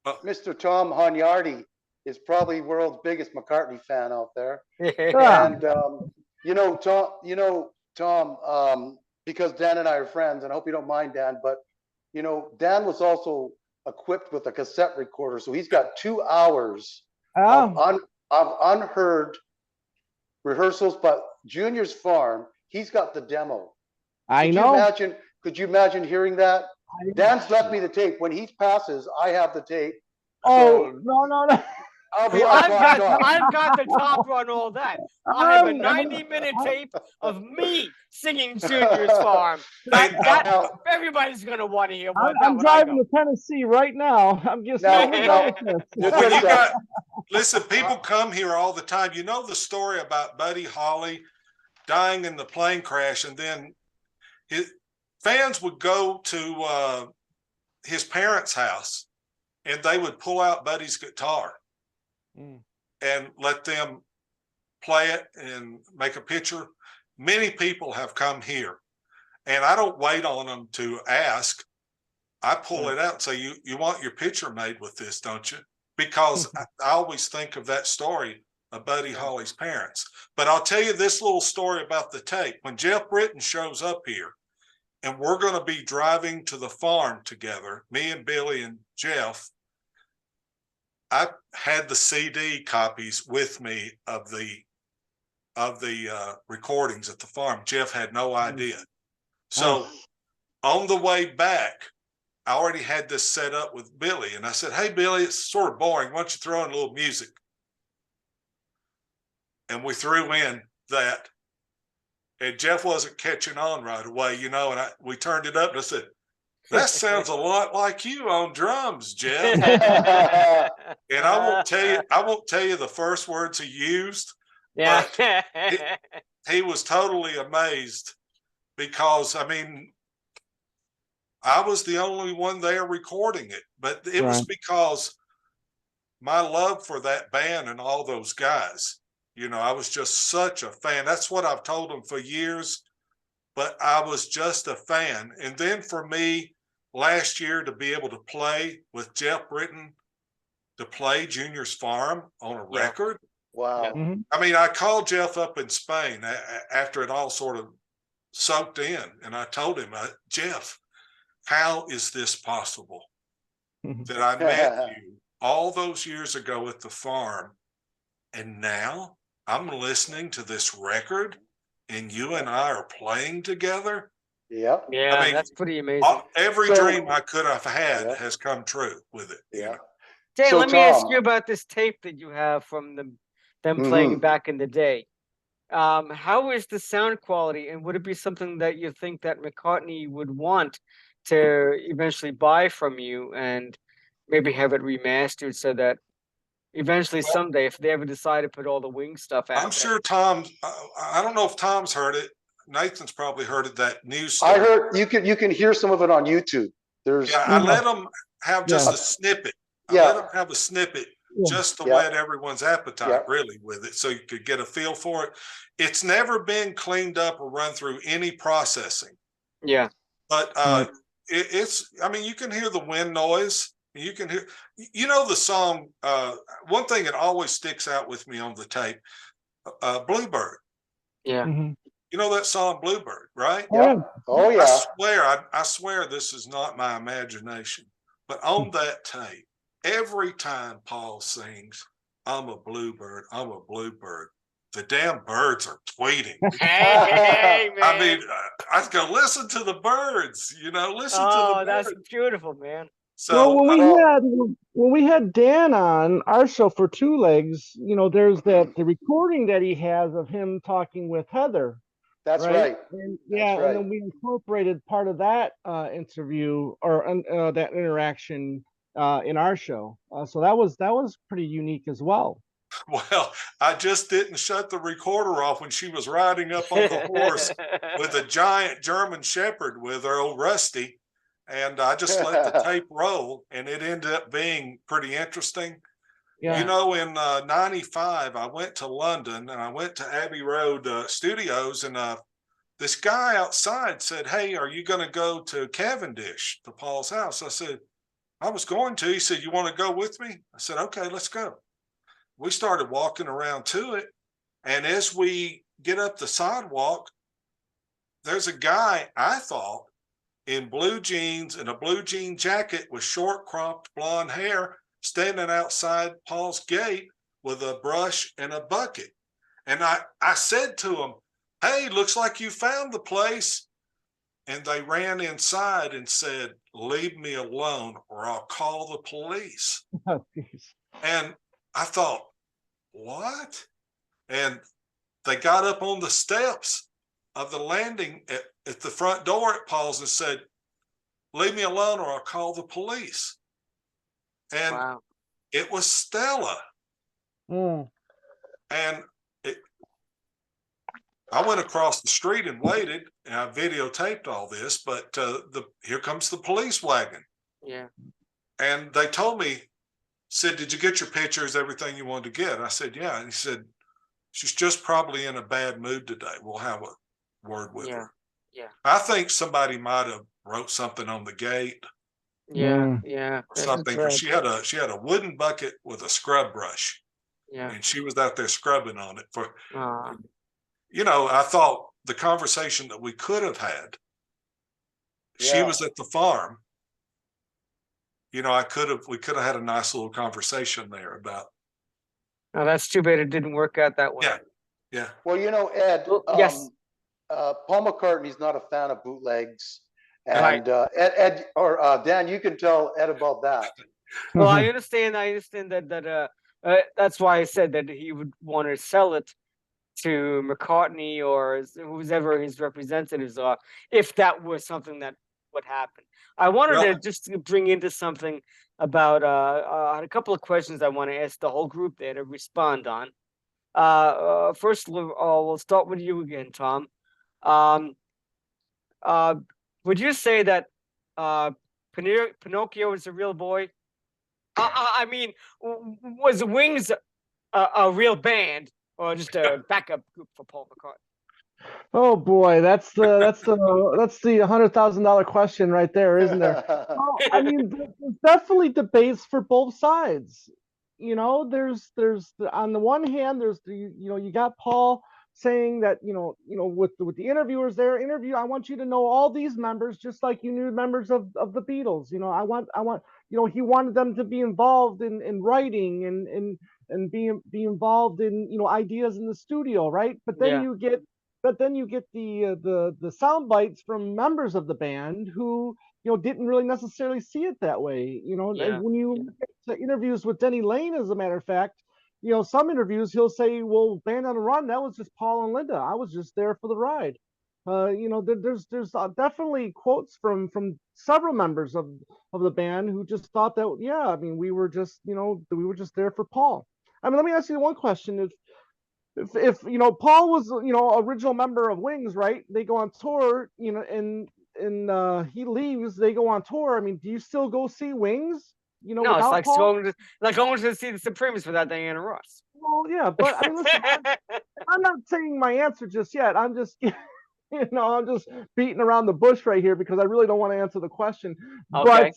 Mr. Tom Hunyadi is probably world's biggest McCartney fan out there. Ah. And Tom, because Dan and I are friends, and I hope you don't mind, Dan, but Dan was also equipped with a cassette recorder, so he's got 2 hours of unheard rehearsals. But Junior's Farm, he's got the demo. I know. Could you imagine hearing that? Dan's left me the tape. When he passes, I have the tape. Oh, So no. I'll be on top. I've got the top run, all that. I have a 90-minute tape of me singing Junior's Farm. Everybody's going to want to hear about that. I'm driving to Tennessee right now. I'm just listen, people come here all the time. You know the story about Buddy Holly dying in the plane crash, and then his fans would go to his parents' house, and they would pull out Buddy's guitar and let them play it and make a picture. Many people have come here, and I don't wait on them to ask. I pull it out and say, you want your picture made with this, don't you? Because I always think of that story of Buddy Holly's parents. But I'll tell you this little story about the tape. When Jeff Britton shows up here, and we're going to be driving to the farm together, me and Billy and Jeff, I had the CD copies with me of the recordings at the farm. Jeff had no idea. So on the way back, I already had this set up with Billy, and I said, "Hey Billy, it's sort of boring. Why don't you throw in a little music?" And we threw in that, and Jeff wasn't catching on right away, and we turned it up, and I said, "That sounds a lot like you on drums, Jeff." And I won't tell you the first words he used. Yeah. But he was totally amazed because, I was the only one there recording it, but it was because my love for that band and all those guys, I was just such a fan. That's what I've told them for years, but I was just a fan. And then for me, last year to be able to play with Jeff Britton, to play Junior's Farm on a record. Wow. I called Jeff up in Spain after it all sort of soaked in, and I told him, Jeff, how is this possible that I met you all those years ago at the farm, and now I'm listening to this record and you and I are playing together? Yep. Yeah, that's pretty amazing. Every dream I could have had has come true with it. Yeah. Dan, let me ask you about this tape that you have from them playing back in the day. How is the sound quality, and would it be something that you think that McCartney would want to eventually buy from you and maybe have it remastered so that eventually someday, if they ever decide to put all the Wing stuff out? I'm sure Tom, I don't know if Tom's heard it. Nathan's probably heard it, that news story. I heard you can hear some of it on YouTube. I let them have just a snippet. I let them have a snippet just to whet everyone's appetite really with it, so you could get a feel for it. It's never been cleaned up or run through any processing. Yeah. But it's, you can hear the wind noise. You can hear, the song. One thing that always sticks out with me on the tape, Bluebird. Yeah. You know that song Bluebird, right? Yeah. Oh yeah. I swear this is not my imagination, but on that tape, every time Paul sings, "I'm a bluebird, I'm a bluebird," the damn birds are tweeting. Hey, man. I was going to listen to the birds, listen to the birds. Oh, that's beautiful, man. So when we had Dan on our show for Two Legs, there's the recording that he has of him talking with Heather. That's right. And, and then we incorporated part of that interview or that interaction in our show. So that was pretty unique as well. Well, I just didn't shut the recorder off when she was riding up on the horse with a giant German Shepherd with her, old Rusty. And I just let the tape roll, and it ended up being pretty interesting. Yeah. In 95, I went to London, and I went to Abbey Road Studios, and this guy outside said, "Hey, are you going to go to Cavendish, to Paul's house?" I said, "I was going to." He said, "You want to go with me?" I said, "Okay, let's go." We started walking around to it. And as we get up the sidewalk, there's a guy, I thought, in blue jeans and a blue jean jacket with short cropped blonde hair standing outside Paul's gate with a brush and a bucket. And I said to him, "Hey, looks like you found the place." And they ran inside and said, "Leave me alone or I'll call the police." Oh, geez. And I thought, what? And they got up on the steps of the landing at the front door at Paul's and said, "Leave me alone or I'll call the police." And Wow. it was Stella. Mm. And I went across the street and waited, and I videotaped all this, but here comes the police wagon. Yeah. And they told me, said, "Did you get your pictures, everything you wanted to get?" I said, "Yeah." And he said, "She's just probably in a bad mood today. We'll have a word with her." Yeah. I think somebody might have wrote something on the gate Yeah. Mm. Yeah. or something, because she had a wooden bucket with a scrub brush, Yeah. and she was out there scrubbing on it for, Uh, I thought the conversation that we could have had, she Yeah. was at the farm. We could have had a nice little conversation there about, no, that's too bad it didn't work out that way. yeah. Well, Ed, Well, yes. Paul McCartney's not a fan of bootlegs. Right. And Ed or Dan, you can tell Ed about that. Well, I understand that that's why I said that he would want to sell it to McCartney or whoever his representatives are, if that was something that would happen. I wanted Well- to just bring into something about I had a couple of questions I want to ask the whole group there to respond on. First, we'll start with you again, Tom. Would you say that Pinocchio is a real boy? I mean, was Wings a real band or just a backup group for Paul McCartney? Oh boy, that's the $100,000 question right there, isn't there? Well, I mean, there's definitely debates for both sides. There's on the one hand, there's you got Paul saying that with the interviewers there, I want you to know all these members just like you knew members of the Beatles. I want he wanted them to be involved in writing and be involved in ideas in the studio, right? But then Yeah. you get the sound bites from members of the band who didn't really necessarily see it that way. Yeah. And when you look at interviews with Denny Laine, as a matter of fact, some interviews he'll say, "Well, Band on the Run, that was just Paul and Linda. I was just there for the ride." There's definitely quotes from several members of the band who just thought that, yeah, I mean, we were just there for Paul. I mean, let me ask you one question: if Paul was original member of Wings, right? They go on tour, and he leaves, they go on tour. I mean, do you still go see Wings? No, it's without like Paul? going to see the Supremes without Diana Ross. Well, yeah, but I mean, listen, I'm not saying my answer just yet. I'm just I'm just beating around the bush right here because I really don't want to answer the question. Okay.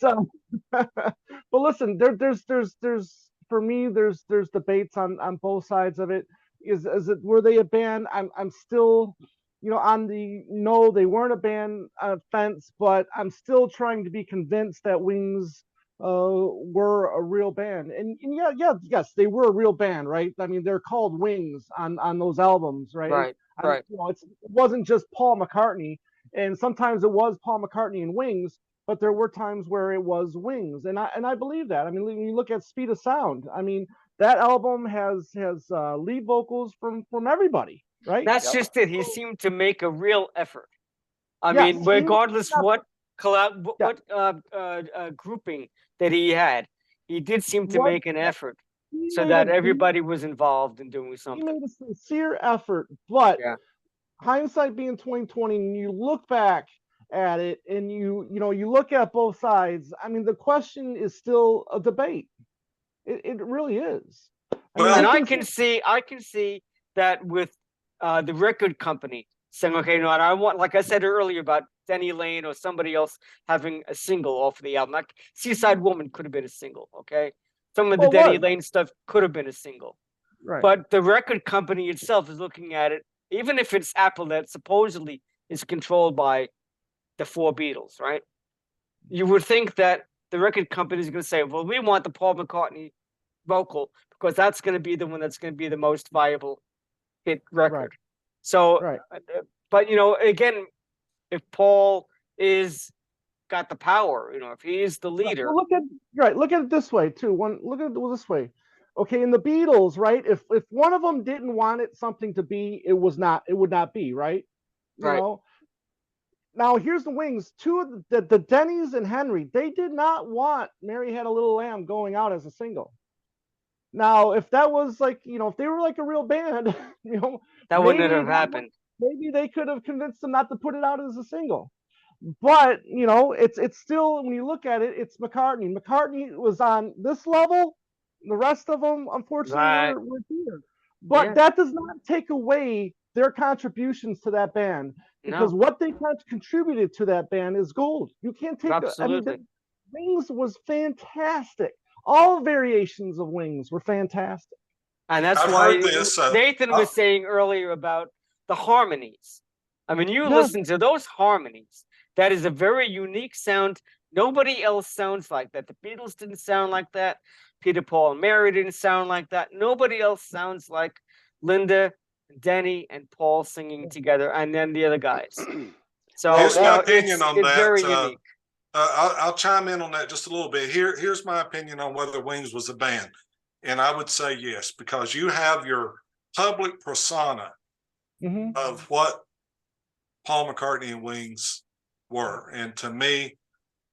But but listen, there's for me there's debates on both sides of it. Is it, were they a band? I'm still on the no, they weren't a band fence, but I'm still trying to be convinced that Wings were a real band. And yes, they were a real band, right? I mean, they're called Wings on those albums, right? Right. It wasn't just Paul McCartney, and sometimes it was Paul McCartney and Wings, but there were times where it was Wings, and I believe that. I mean, when you look at Speed of Sound, I mean, that album has lead vocals from everybody, right? That's just it. He seemed to make a real effort. I Yes, mean, regardless what grouping that he had, he did seem to make an effort so that everybody was involved in doing He something. made a sincere effort, but Yeah. hindsight being 2020, and you look back at it, and you look at both sides. I mean, the question is still a debate. It really is. And I can see that with the record company saying, okay, no, I want, like I said earlier about Denny Laine or somebody else having a single off of the album. Like Seaside Woman could have been a single, okay? Some of the Well, Denny what? Laine stuff could have been a single. Right. But the record company itself is looking at it, even if it's Apple that supposedly is controlled by the four Beatles, right? You would think that the record company is going to say, well, we want the Paul McCartney vocal because that's going to be the one that's going to be the most viable hit record. Right. So, Right. But, you know, again, if Paul is got the power, you know, if he is the leader. Well, look at it this way too. Look at it this way. Okay, in the Beatles, right? If one of them didn't want it something to be, it would not be, right? You Right. know. Now here's the Wings. Two of the Dennys and Henry, they did not want Mary Had a Little Lamb going out as a single. Now, if that was like, you know, if they were like a real band, you know, That wouldn't have happened. Maybe they could have convinced them not to put it out as a single. But, you know, it's still, when you look at it, it's McCartney. McCartney was on this level. The rest of them, unfortunately, were here. But that does not take away their contributions to that band, because what they contributed to that band is gold. You can't take Absolutely. Wings was fantastic. All variations of Wings were fantastic. And that's I've why heard this, Nathan was saying earlier about the harmonies. I mean, you listen to those harmonies. That is a very unique sound. Nobody else sounds like that. The Beatles didn't sound like that. Peter, Paul, and Mary didn't sound like that. Nobody else sounds like Linda, Denny, and Paul singing together, and then the other guys. So here's my opinion on it's that. very unique. I'll chime in on that just a little bit. Here's my opinion on whether Wings was a band. And I would say yes, because you have your public persona of what Paul McCartney and Wings were. And to me,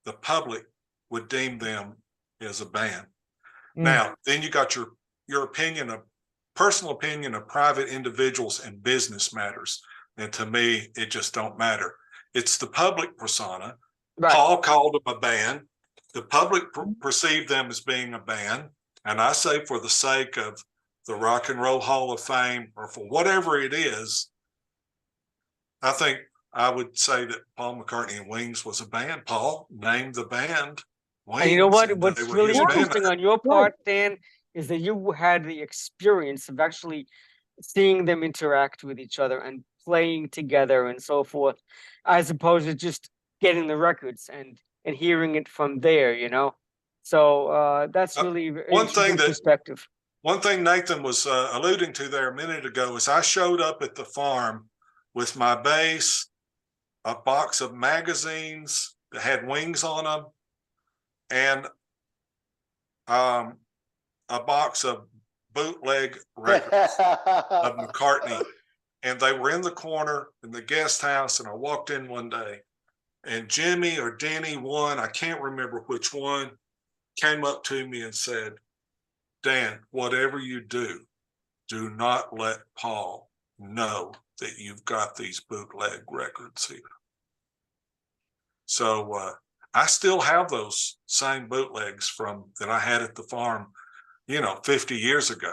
the public would deem them as a band. Now, then you got your opinion of personal opinion of private individuals and business matters. And to me, it just don't matter. It's the public persona. Right. Paul called them a band. The public perceived them as being a band. And I say, for the sake of the Rock and Roll Hall of Fame, or for whatever it is, I think I would say that Paul McCartney and Wings was a band. Paul named the band Wings. And you know what? What's really interesting on your part, Dan, is that you had the experience of actually seeing them interact with each other and playing together and so forth, as opposed to just getting the records and hearing it from there, you know? So that's really one thing perspective. One thing Nathan was alluding to there a minute ago is I showed up at the farm with my bass, a box of magazines that had Wings on them, and a box of bootleg records of McCartney. And they were in the corner in the guest house, and I walked in one day, and Jimmy or Denny, one, I can't remember which one, came up to me and said, Dan, whatever you do not let Paul know that you've got these bootleg records here. So I still have those same bootlegs that I had at the farm, 50 years ago.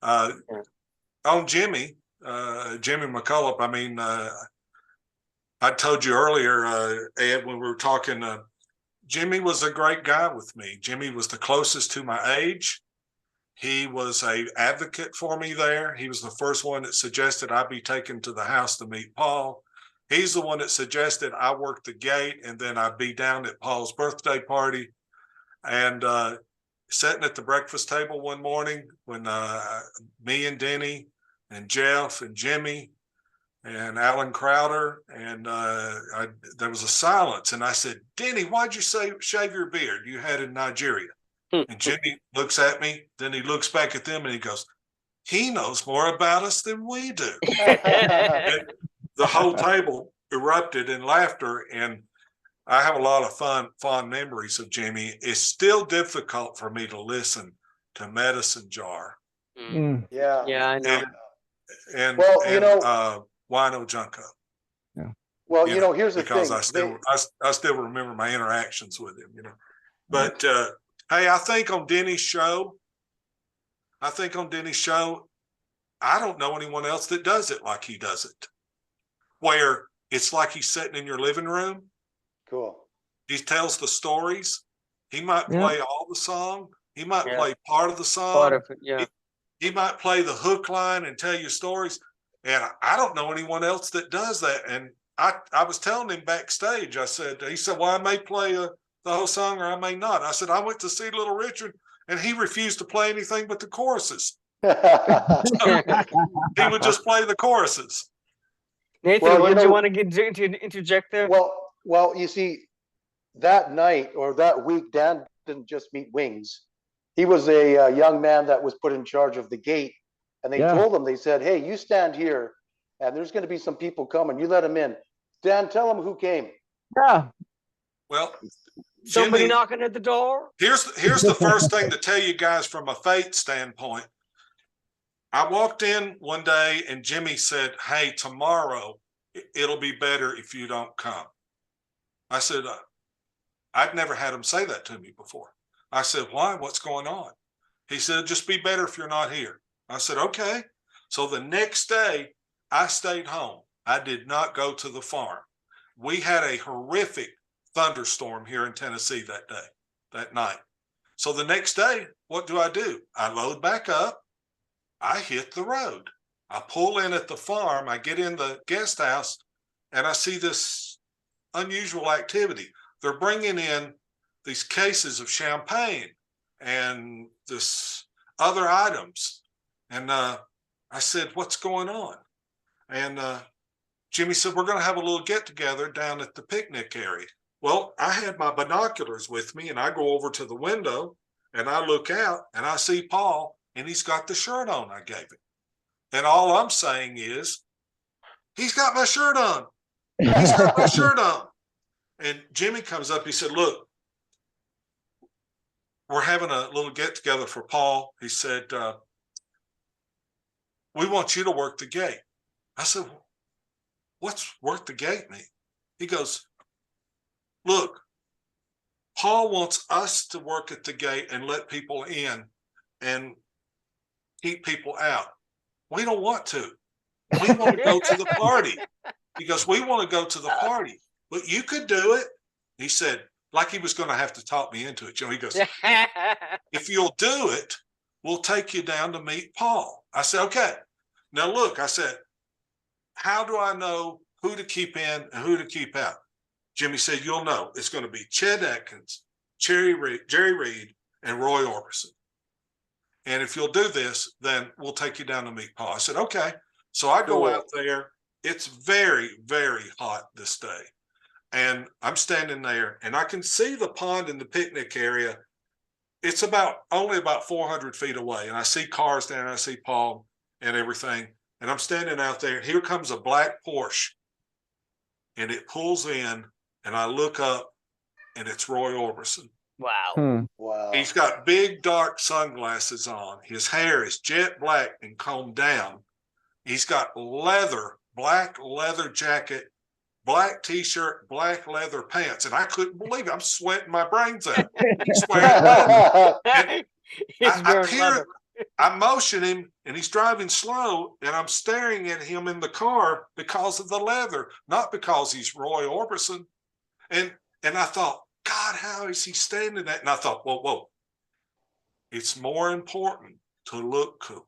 On Jimmy McCullough, I mean, I told you earlier, Ed, when we were talking, Jimmy was a great guy with me. Jimmy was the closest to my age. He was an advocate for me there. He was the first one that suggested I be taken to the house to meet Paul. He's the one that suggested I work the gate and then I'd be down at Paul's birthday party. And sitting at the breakfast table one morning when me and Denny and Jeff and Jimmy and Alan Crowder, and there was a silence. And I said, Denny, why'd you shave your beard you had in Nigeria? And Jimmy looks at me, then he looks back at them and he goes, he knows more about us than we do. And the whole table erupted in laughter. And I have a lot of fond memories of Jimmy. It's still difficult for me to listen to Medicine Jar. Yeah, I know. And Wino Junko. Yeah. Well, here's the thing. Because I still remember my interactions with him, But hey, I think on Denny's show, I don't know anyone else that does it like he does it. where it's like he's sitting in your living room. Cool. He tells the stories. He might play all the song. He might play part of the song. Part of it, yeah. He might play the hook line and tell you stories. And I don't know anyone else that does that. And I was telling him backstage, he said, well, I may play the whole song or I may not. I said, I went to see Little Richard and he refused to play anything but the choruses. So he would just play the choruses. Nathan, Well, what you did you know- want to interject there? Well, you see, that night or that week, Dan didn't just meet Wings. He was a young man that was put in charge of the gate. And they told him, they said, hey, you stand here and there's going to be some people coming. You let them in. Dan, tell them who came. Yeah. Well, Somebody Jimmy, knocking at the door? here's the first thing to tell you guys from a faith standpoint. I walked in one day and Jimmy said, hey, tomorrow it'll be better if you don't come. I said, I'd never had him say that to me before. I said, why? What's going on? He said, just be better if you're not here. I said, okay. So the next day I stayed home. I did not go to the farm. We had a horrific thunderstorm here in Tennessee that night. So the next day, what do? I load back up. I hit the road. I pull in at the farm. I get in the guest house and I see this unusual activity. They're bringing in these cases of champagne and this other items. And I said, what's going on? And Jimmy said, we're going to have a little get together down at the picnic area. Well, I had my binoculars with me and I go over to the window and I look out and I see Paul and he's got the shirt on I gave him. And all I'm saying is, he's got my shirt on. He's got my shirt on. And Jimmy comes up, he said, look, we're having a little get together for Paul. He said, we want you to work the gate. I said, what's work the gate mean? He goes, look, Paul wants us to work at the gate and let people in and keep people out. We don't want to. We want to go to the party. He goes, we want to go to the party, but you could do it. He said, like he was going to have to talk me into it. He goes, if you'll do it, we'll take you down to meet Paul. I said, okay. Now look, I said, how do I know who to keep in and who to keep out? Jimmy said, you'll know. It's going to be Chet Atkins, Jerry Reed, and Roy Orbison. And if you'll do this, then we'll take you down to meet Paul. I said, okay. So I go out there. It's very, very hot this day. And I'm standing there and I can see the pond in the picnic area. It's only about 400 feet away. And I see cars down, I see Paul and everything. And I'm standing out there. Here comes a black Porsche. And it pulls in and I look up and it's Roy Orbison. Wow. Wow. He's got big dark sunglasses on. His hair is jet black and combed down. He's got black leather jacket, black t-shirt, black leather pants. And I couldn't believe it. I'm sweating my brains out. He's wearing leather. And He's wearing leather. I motion him and he's driving slow and I'm staring at him in the car because of the leather, not because he's Roy Orbison. And I thought, God, how is he standing that? And I thought, whoa. It's more important to look cool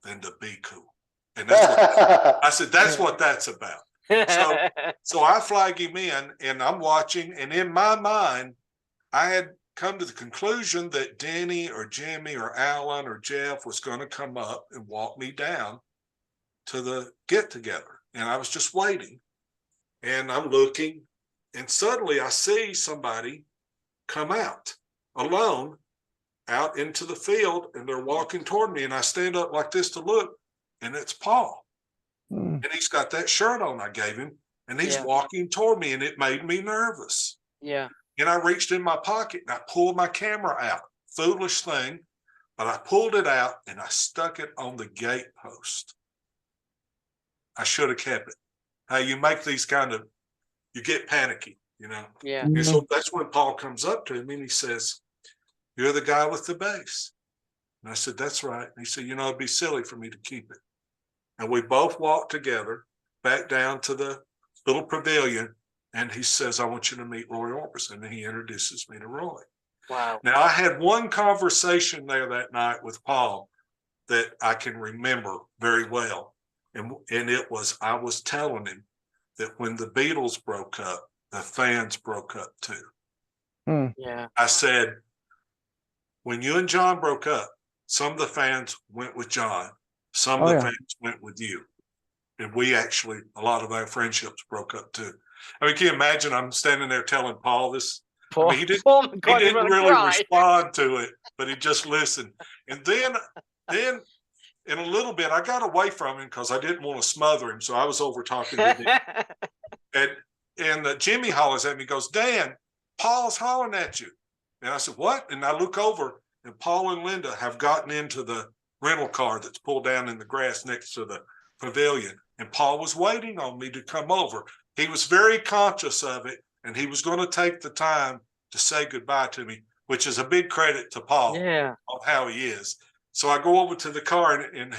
than to be cool. And I said, that's what that's about. So I flag him in and I'm watching. And in my mind, I had come to the conclusion that Denny or Jimmy or Alan or Jeff was going to come up and walk me down to the get together. And I was just waiting and I'm looking and suddenly I see somebody come out alone out into the field and they're walking toward me and I stand up like this to look and it's Paul. And he's got that shirt on I gave him and he's walking toward me and it made me nervous. Yeah. And I reached in my pocket and I pulled my camera out. Foolish thing, but I pulled it out and I stuck it on the gate post. I should have kept it. How you make these you get panicky, Yeah. And so that's when Paul comes up to me and he says, you're the guy with the bass. And I said, that's right. And he said, it'd be silly for me to keep it. And we both walked together back down to the little pavilion, and he says, "I want you to meet Roy Orbison," and he introduces me to Roy. Wow. Now, I had one conversation there that night with Paul that I can remember very well, and it was, I was telling him that when the Beatles broke up, the fans broke up too. Yeah. I said, when you and John broke up, some of the fans went with John, some of the fans went with you. And we actually, a lot of our friendships broke up too. I mean, can you imagine? I'm standing there telling Paul this. Paul, I mean, he didn't really respond to it, but he just listened. And then in a little bit, I got away from him because I didn't want to smother him. So I was over talking to him. And Jimmy hollers at me, goes, "Dan, Paul's hollering at you." And I said, "What?" And I look over, and Paul and Linda have gotten into the rental car that's pulled down in the grass next to the pavilion. And Paul was waiting on me to come over. He was very conscious of it, and he was going to take the time to say goodbye to me, which is a big credit to Paul on how he is. So I go over to the car, and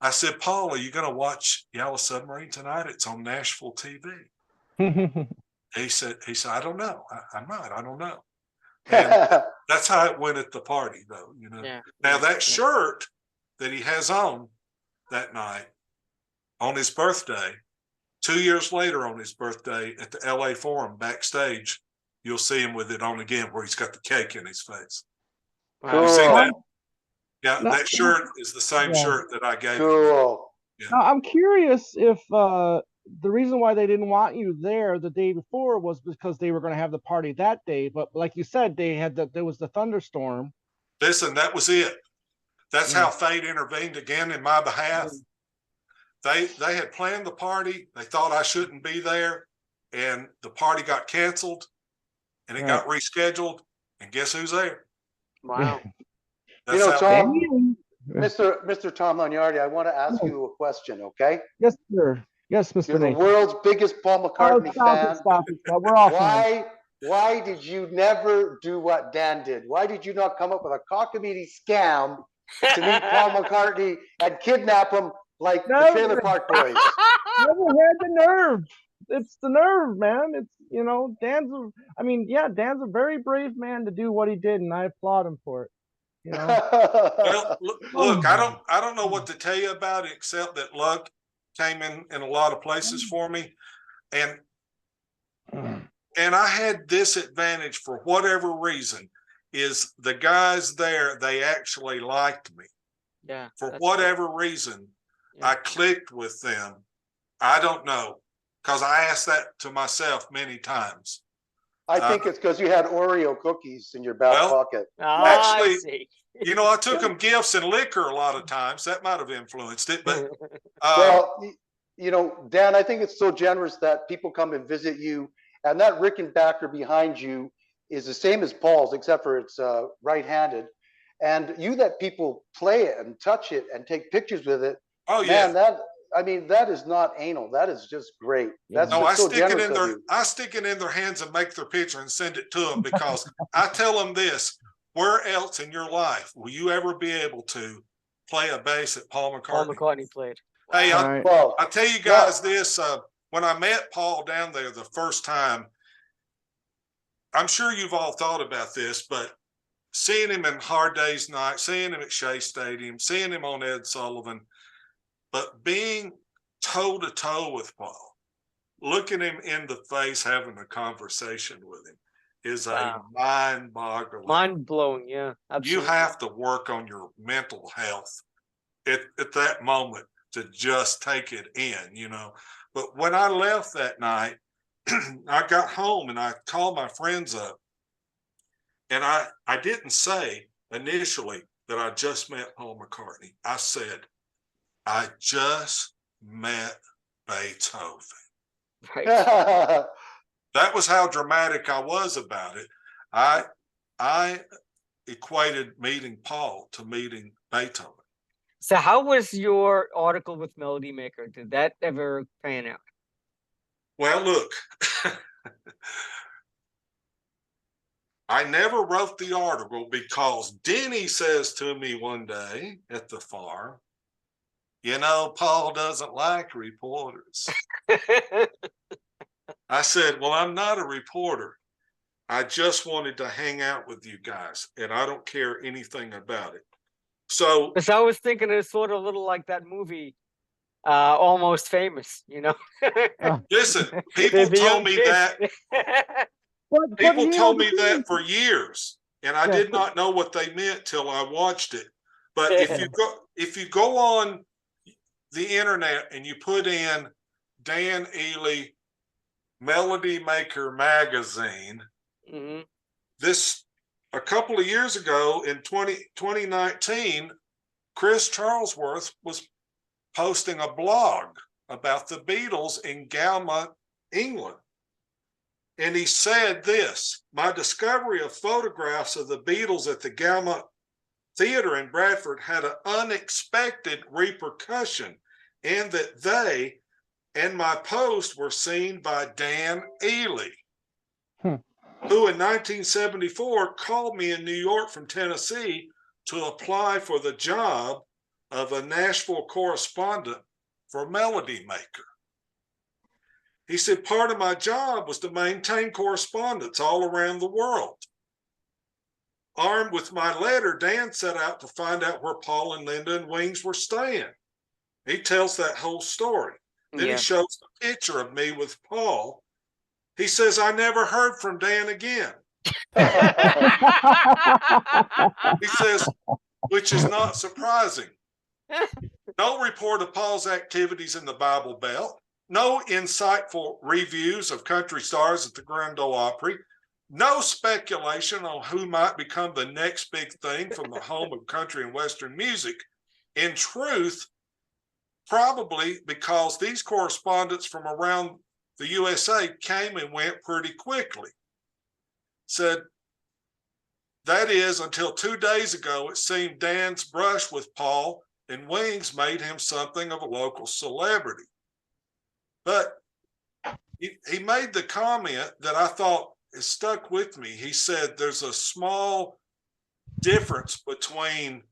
I said, "Paul, are you going to watch Yellow Submarine tonight? It's on Nashville TV." He said, "I don't know. I might. I don't know." And that's how it went at the party, though. You know. Yeah. Now that shirt that he has on that night on his birthday, 2 years later on his birthday at the LA Forum backstage, you'll see him with it on again, where he's got the cake in his face. Wow. You see that? Cool. Yeah, that shirt is the same shirt that I gave him. Cool. Yeah. Now, I'm curious if the reason why they didn't want you there the day before was because they were going to have the party that day. But like you said, there was the thunderstorm. Listen, that was it. That's how fate intervened again in my behalf. They had planned the party. They thought I shouldn't be there, and the party got canceled, and it got rescheduled. And guess who's there? Wow. You know, Tom, Yeah. Mr. Tom Hunyadi, I want to ask you a question, okay? Yes, sir. Yes, Mr. You're the Nate. world's biggest Paul McCartney fan. Stop it. We're off. Why did you never do what Dan did? Why did you not come up with a cockamamie scam to meet Paul McCartney and kidnap him like the Trailer Park Boys? Never had the nerve. It's the nerve, man. It's, you know, Dan's a very brave man to do what he did, and I applaud him for it. You know. Well, look, I don't know what to tell you about it, except that luck came in a lot of places for me, and I had this advantage for whatever reason, is the guys there, they actually liked me. Yeah. For whatever reason, I clicked with them. I don't know, because I asked that to myself many times. I think it's because you had Oreo cookies in your back pocket. Actually, you know, I took them gifts and liquor a lot of times. That might have influenced it. But well, you know, Dan, I think it's so generous that people come and visit you, and that Rickenbacker behind you is the same as Paul's, except for it's right-handed. And you let people play it and touch it and take pictures with it. Oh yeah, man, that is not anal. That is just great. That's no, just I stick it in their hands and make their picture and send it to them, because I tell them this: where else in your life will you ever be able to play a bass that Paul McCartney? Paul McCartney played. Hey, Right. I tell you guys this: when I met Paul down there the first time, I'm sure you've all thought about this, but seeing him in Hard Day's Night, seeing him at Shea Stadium, seeing him on Ed Sullivan, but being toe-to-toe with Paul, looking him in the face, having a conversation with him, is a mind-boggling. Mind-blowing, yeah. Absolutely. You have to work on your mental health at that moment to just take it in, you know. But when I left that night, I got home and I called my friends up, and I didn't say initially that I just met Paul McCartney. I said, I just met Beethoven. Right. That was how dramatic I was about it. I equated meeting Paul to meeting Beethoven. So how was your article with Melody Maker? Did that ever pan out? Well, look, I never wrote the article because Denny says to me one day at the farm, Paul doesn't like reporters. I said, well, I'm not a reporter. I just wanted to hang out with you guys, and I don't care anything about it. So, Because I was thinking it's sort of a little like that movie, Almost Famous, listen, The people young told me kid. that. But People Neil, told the me thing that is- for years, and I Yeah. did not know what they meant till I watched it. But if you go on the internet and you put in Dan Ealey Melody Maker magazine, Mhm. this a couple of years ago in 2019, Chris Charlesworth was posting a blog about the Beatles in Galmont, England. And he said this: my discovery of photographs of the Beatles at the Galmont Theater in Bradford had an unexpected repercussion, and that they and my post were seen by Dan Ealey, who in 1974 called me in New York from Tennessee to apply for the job of a Nashville correspondent for Melody Maker. He said part of my job was to maintain correspondence all around the world. Armed with my letter, Dan set out to find out where Paul and Linda and Wings were staying. He tells that whole story. Then he shows a picture of me with Paul. He says, I never heard from Dan again. He says, which is not surprising. No report of Paul's activities in the Bible Belt. No insightful reviews of country stars at the Grand Ole Opry. No speculation on who might become the next big thing from the home of country and Western music. In truth, probably because these correspondents from around the USA came and went pretty quickly. Said, that is, until 2 days ago, it seemed Dan's brush with Paul and Wings made him something of a local celebrity. But he made the comment that I thought it stuck with me. He said there's a small difference between,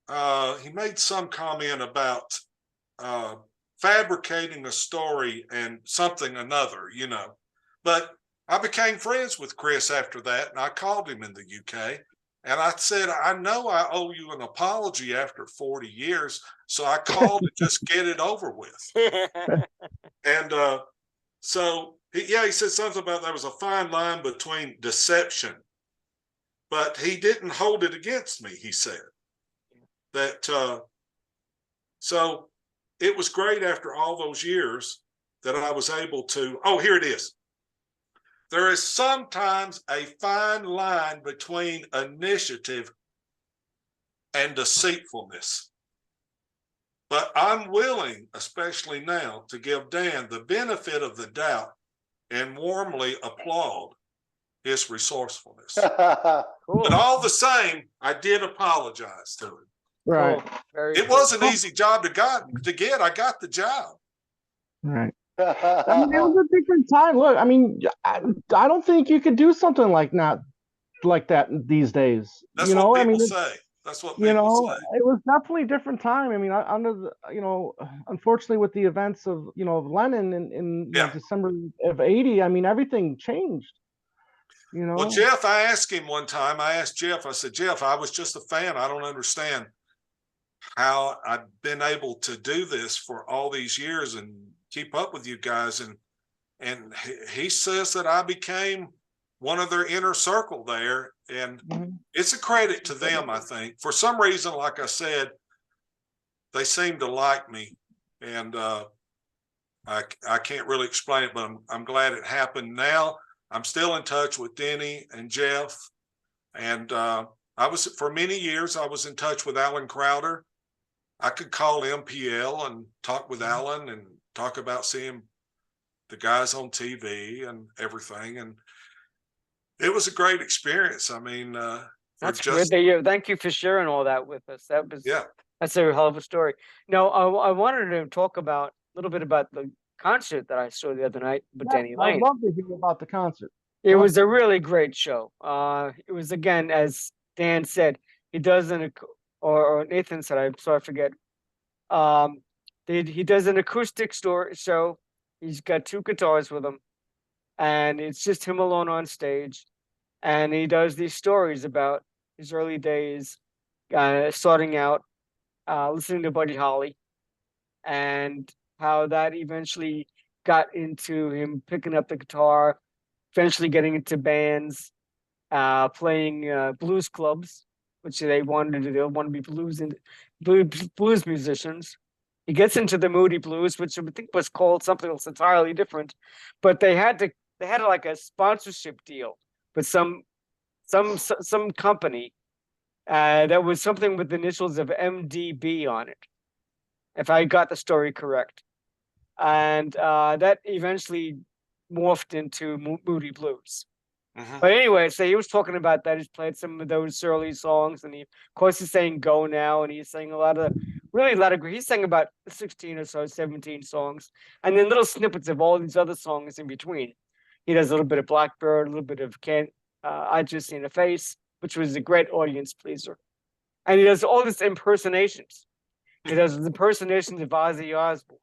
he made some comment about fabricating a story and something another, But I became friends with Chris after that, and I called him in the UK. And I said, I know I owe you an apology after 40 years, so I called to just get it over with. And so, he said something about there was a fine line between deception, but he didn't hold it against me, he said. That so it was great after all those years that I was able to, here it is. There is sometimes a fine line between initiative and deceitfulness. But I'm willing, especially now, to give Dan the benefit of the doubt and warmly applaud his resourcefulness. Cool. But all the same, I did apologize to him. Right. Cool. Very It cool. was an easy job to get. I got the job. Right. I mean, it was a different time. Look, I mean, I don't think you could do something like that these days. That's what people say. That's what people say. It was definitely a different time. I mean, under the, unfortunately with the events of, of Lennon in December of '80, I mean, everything changed. Well, Jeff, I asked him one time, I said, Jeff, I was just a fan. I don't understand how I've been able to do this for all these years and keep up with you guys. And he says that I became one of their inner circle there. And it's a credit to them, I think. For some reason, like I said, they seem to like me. And I can't really explain it, but I'm glad it happened. Now I'm still in touch with Denny and Jeff. And for many years, I was in touch with Alan Crowder. I could call MPL and talk with Alan and talk about seeing the guys on TV and everything. And it was a great experience. I mean, that's great. Thank you for sharing all that with us. That's a hell of a story. No, I wanted to talk about a little bit about the concert that I saw the other night with Denny Laine. I'd love to hear about the concert. It was a really great show. It was, again, as Dan said, he does or Nathan said, I forget He does an acoustic show. He's got 2 guitars with him, and it's just him alone on stage. And he does these stories about his early days, starting out, listening to Buddy Holly, and how that eventually got into him picking up the guitar, eventually getting into bands, playing blues clubs, which they wanted to do. They want to be blues musicians. He gets into the Moody Blues, which I think was called something else entirely different, but they had like a sponsorship deal with some company that was something with the initials of MDB on it, if I got the story correct. And that eventually morphed into Moody Blues. But anyway, so he was talking about that. He's played some of those early songs, and of course, he's saying "Go Now," and he's saying he's saying about 16 or so, 17 songs, and then little snippets of all these other songs in between. He does a little bit of Blackbird, a little bit of I Just Seen a Face, which was a great audience pleaser, and he does all these impersonations. He does impersonations of Ozzy Osbourne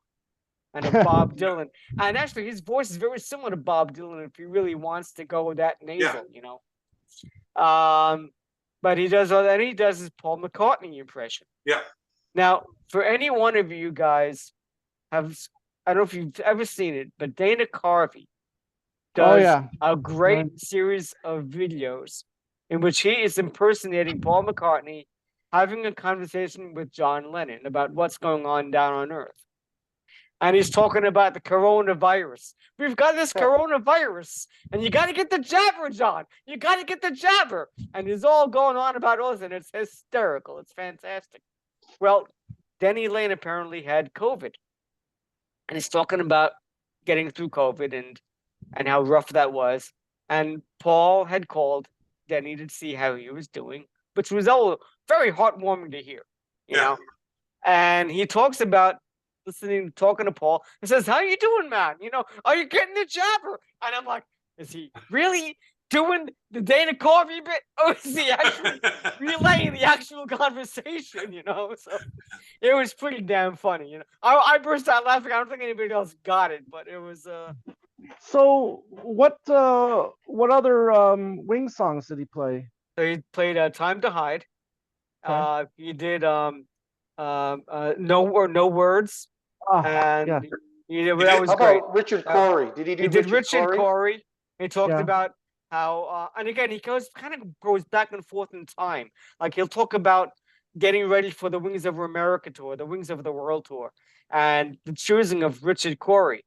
and of Bob Dylan. And actually, his voice is very similar to Bob Dylan if he really wants to go with that nasal, But he does all that. He does his Paul McCartney impression. Yeah. Now, for any one of you guys, I don't know if you've ever seen it, but Dana Carvey does a great series of videos in which he is impersonating Paul McCartney, having a conversation with John Lennon about what's going on down on Earth. And he's talking about the coronavirus. We've got this coronavirus, and you got to get the jabber, John. You got to get the jabber. And it's all going on about us, and it's hysterical. It's fantastic. Well, Denny Laine apparently had COVID, and he's talking about getting through COVID and how rough that was. And Paul had called Denny to see how he was doing, which was all very heartwarming to hear, you know. And he talks about talking to Paul, and says, "How you doing, man? Are you getting the jabber?" And I'm like, is he really doing the Dana Carvey bit, or is he actually relaying the actual conversation? So it was pretty damn funny. I burst out laughing. I don't think anybody else got it, but it was. So what other Wing songs did he play? So he played "Time to Hide." Okay. He did No Words. And that was How great. about Richard Corey? Did he do? He did Richard Corey. He talked about how, and again, he goes back and forth in time. Like he'll talk about getting ready for the Wings Over America tour, the Wings Over the World tour, and the choosing of Richard Corey.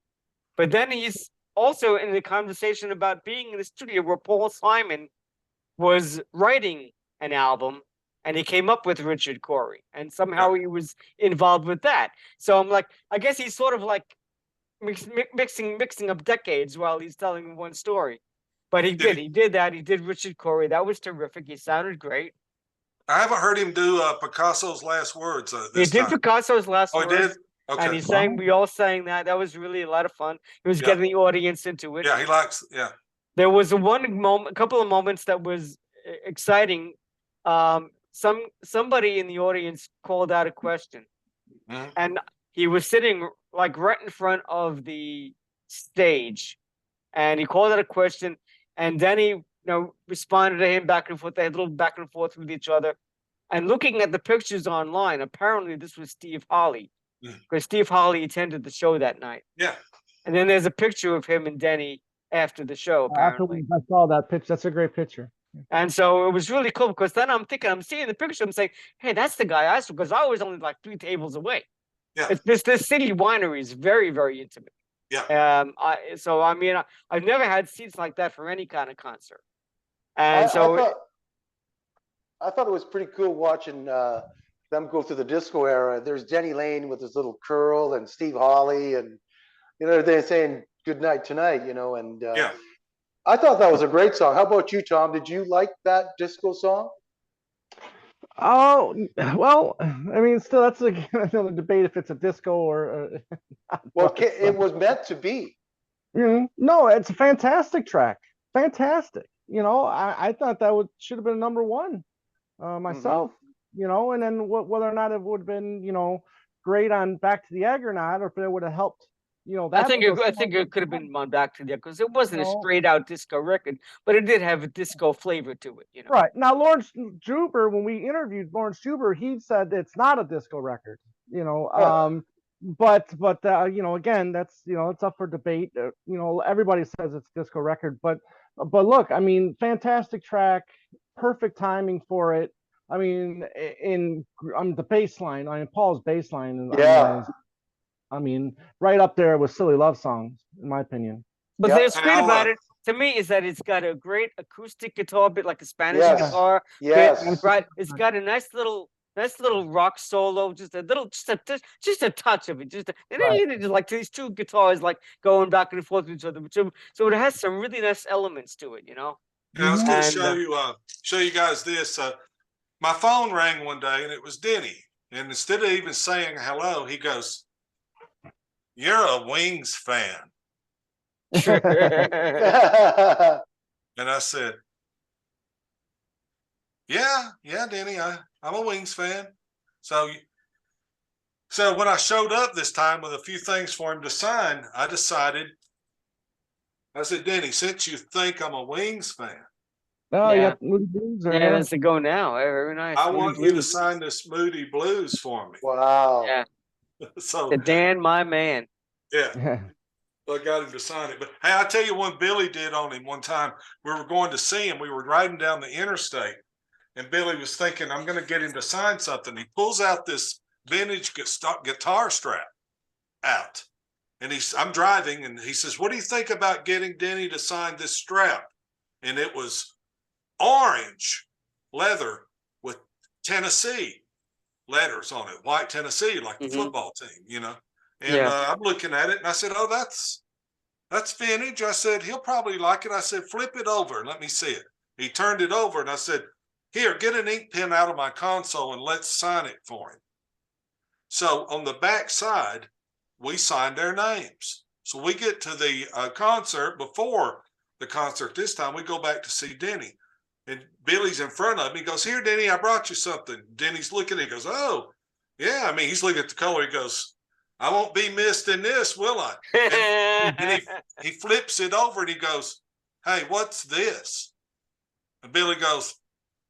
But then he's also in the conversation about being in the studio where Paul Simon was writing an album. And he came up with Richard Corey, and somehow he was involved with that. So I'm like, I guess he's sort of like mixing up decades while he's telling one story. But he did that. He did Richard Corey. That was terrific. He sounded great. I haven't heard him do Picasso's Last Words. He did Picasso's Last Words. Oh, he did? Okay. And he sang. We all sang that. That was really a lot of fun. He was getting the audience into it. Yeah, he likes. Yeah. There was a couple of moments that was exciting. Somebody in the audience called out a question, and he was sitting like right in front of the stage, and he called out a question, and Denny, responded to him back and forth. They had a little back and forth with each other, and looking at the pictures online, apparently this was Steve Holly, because Steve Holly attended the show that night. Yeah, and then there's a picture of him and Denny after the show. Apparently, I saw that picture. That's a great picture. And so it was really cool because then I'm seeing the picture, I'm saying, hey, that's the guy I saw, because I was only like 3 tables away. Yeah. This city winery is very, very intimate. Yeah. I've never had seats like that for any kind of concert. And I thought it was pretty cool watching them go through the disco era. There's Denny Laine with his little curl, and Steve Holly, and they're saying "Good Night Tonight," and I thought that was a great song. How about you, Tom? Did you like that disco song? Oh, well, I mean, still, that's another debate if it's a disco or. Well, it was meant to be. No, it's a fantastic track. Fantastic. I thought that should have been number one myself. And then whether or not it would have been, great on Back to the Egg or not, or if it would have helped, I that. think it could have been on Back to the, because it wasn't a No. straight out disco record, but it did have a disco flavor to it. Right. Now, Lawrence Juber, when we interviewed Lawrence Juber, he said it's not a disco record, but again, that's, it's up for debate. Everybody says it's a disco record, but look, I mean, fantastic track, perfect timing for it. I mean, the bass line, Paul's bass line, I mean, right up there with Silly Love Songs, in my opinion. But what's great about it to me is that it's got a great acoustic guitar bit, like a Spanish guitar. Yes. Right. It's got a nice little rock solo, just a touch of it. And then you just like these two guitars like going back and forth with each other. So it has some really nice elements to it, Yeah, I was going to show you guys this. My phone rang one day and it was Denny. And instead of even saying hello, he goes, "You're a Wings fan." And I said, yeah, Denny, I'm a Wings fan. So when I showed up this time with a few things for him to sign, I said, "Denny, since you think I'm a Wings fan, Moody Blues that's the go now. Very nice. I want you to sign this Moody Blues for me." Wow. Yeah. So the Dan, my man. Yeah. I got him to sign it. But hey, I'll tell you one Billy did on him one time. We were going to see him. We were riding down the interstate, and Billy was thinking, I'm going to get him to sign something. He pulls out this vintage guitar strap out. And I'm driving, and he says, "What do you think about getting Denny to sign this strap?" And it was orange leather with Tennessee letters on it, white Tennessee, like the football team, And I'm looking at it, and I said, "Oh, that's vintage." I said, "He'll probably like it." I said, "Flip it over and let me see it." He turned it over, and I said, "Here, get an ink pen out of my console and let's sign it for him." So on the back side, we signed their names. So we get to the concert. Before the concert this time, we go back to see Denny. And Billy's in front of him. He goes, "Here, Denny, I brought you something." Denny's looking, he goes, "Oh, yeah." I mean, he's looking at the color. He goes, "I won't be missed in this, will I?" And he flips it over and he goes, "Hey, what's this?" And Billy goes,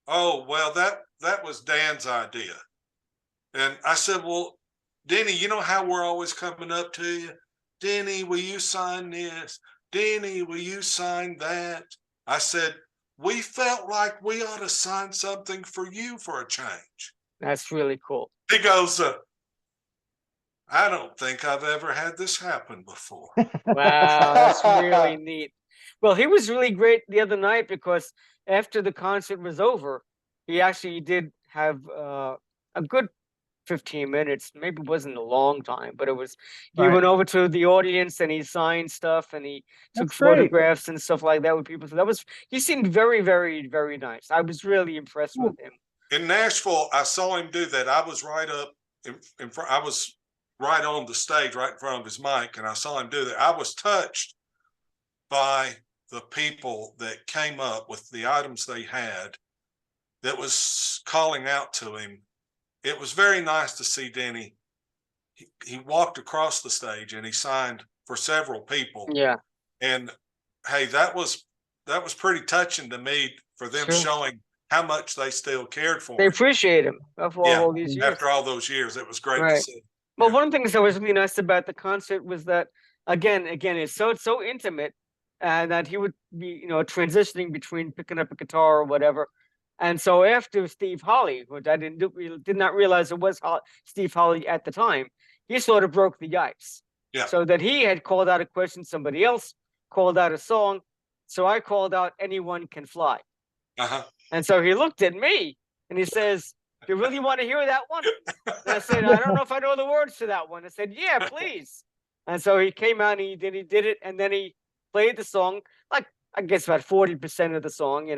"Oh, well, that was Dan's idea." And I said, "Well, Denny, you know how we're always coming up to you? Denny, will you sign this? Denny, will you sign that?" I said, "We felt like we ought to sign something for you for a change." That's really cool. He goes, "I don't think I've ever had this happen before." Wow, that's really neat. Well, he was really great the other night because after the concert was over, he actually did have a good 15 minutes. Maybe it wasn't a long time, but he went over to the audience and he signed stuff and he took photographs and stuff like that with people. So he seemed very, very, very nice. I was really impressed with him. In Nashville, I saw him do that. I was right up in front. I was right on the stage, right in front of his mic, and I saw him do that. I was touched by the people that came up with the items they had that was calling out to him. It was very nice to see Denny. He walked across the stage and he signed for several people. Yeah. And hey, that was pretty touching to me for them showing how much they still cared for him. They appreciate him after all these years. After all those years, it was great to see. Well, one of the things that was really nice about the concert was that, again, it's so intimate, and that he would be, transitioning between picking up a guitar or whatever. And so after Steve Holley, which I did not realize it was Steve Holley at the time, he sort of broke the ice. Yeah. So that he had called out a question, somebody else called out a song, so I called out "Anyone Can Fly." And so he looked at me and he says, "Do you really want to hear that one?" And I said, "I don't know if I know the words to that one." I said, "Yeah, please." And so he came out and he did it, and then he played the song, like I guess about 40% of the song,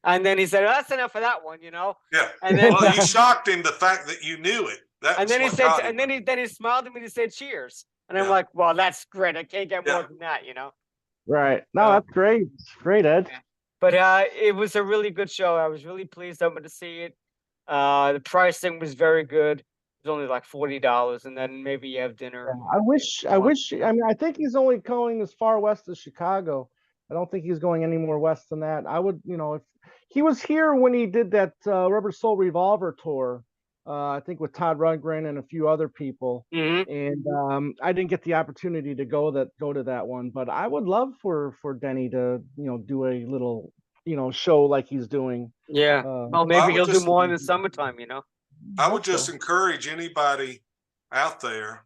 And then he said, "That's enough of that one," Yeah. And then you shocked him the fact that you knew it. And then he said, and then he smiled at me and he said, "Cheers." And I'm like, "Well, that's great. I can't get more than that, Right. No, that's great. Great, Ed. But it was a really good show. I was really pleased to see it. The pricing was very good. It's only like $40, and then maybe you have dinner. I wish. I mean, I think he's only going as far west as Chicago. I don't think he's going any more west than that. I would, if he was here when he did that Rubber Soul Revolver tour, I think with Todd Rundgren and a few other people, and I didn't get the opportunity to go to that one. But I would love for Denny to do a little show like he's doing. Yeah. Well, maybe he'll do more in the summertime. I would just encourage anybody out there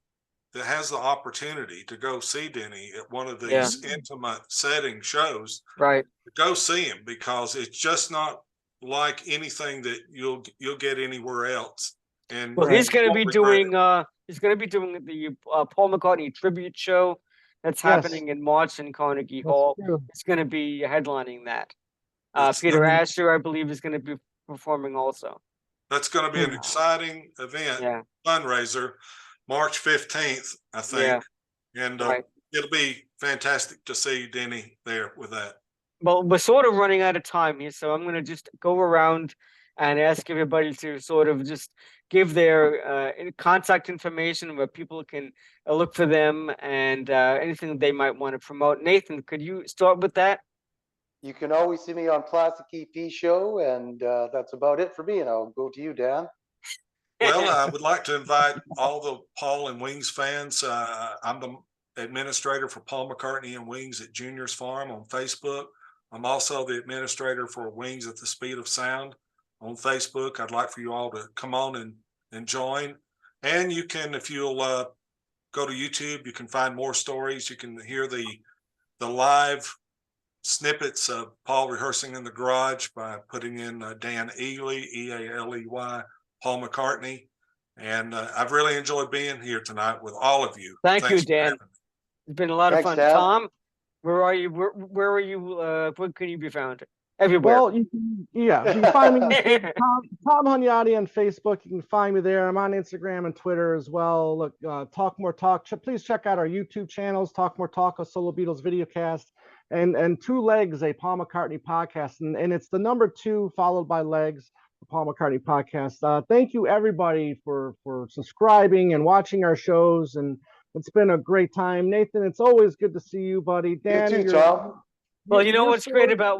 that has the opportunity to go see Denny at one of these intimate setting shows, right? Go see him, because it's just not like anything that you'll get anywhere else. And well, he's going to be doing the Paul McCartney tribute show that's happening in March in Carnegie Hall. It's going to be headlining that. Peter Asher, I believe, is going to be performing also. That's going to be an exciting event, fundraiser, March 15th, I think. And it'll be fantastic to see Denny there with that. Well, we're sort of running out of time here, so I'm going to just go around and ask everybody to sort of just give their contact information where people can look for them and anything that they might want to promote. Nathan, could you start with that? You can always see me on Plastic EP Show, and that's about it for me. And I'll go to you, Dan. Well, I would like to invite all the Paul and Wings fans. I'm the administrator for Paul McCartney and Wings at Junior's Farm on Facebook. I'm also the administrator for Wings at the Speed of Sound on Facebook. I'd like for you all to come on and join. And you can, if you'll go to YouTube, you can find more stories. You can hear the live snippets of Paul rehearsing in the garage by putting in Dan Ealey, E-A-L-E-Y, Paul McCartney. And I've really enjoyed being here tonight with all of you. Thanks you, Dan. It's been a lot of fun. Dan. Tom, where are you? Where are you? Where can you be found? Everywhere. Well, you can find me Tom Hunyadi on Facebook. You can find me there. I'm on Instagram and Twitter as well. Look, Talk More Talk. Please check out our YouTube channels, Talk More Talk, a Solo Beatles videocast, and Two Legs, a Paul McCartney podcast. And it's the number 2 followed by Legs, the Paul McCartney podcast. Thank you everybody for subscribing and watching our shows. And it's been a great time. Nathan, it's always good to see you, buddy. Dan, you too, Tom. Well, you know what's great about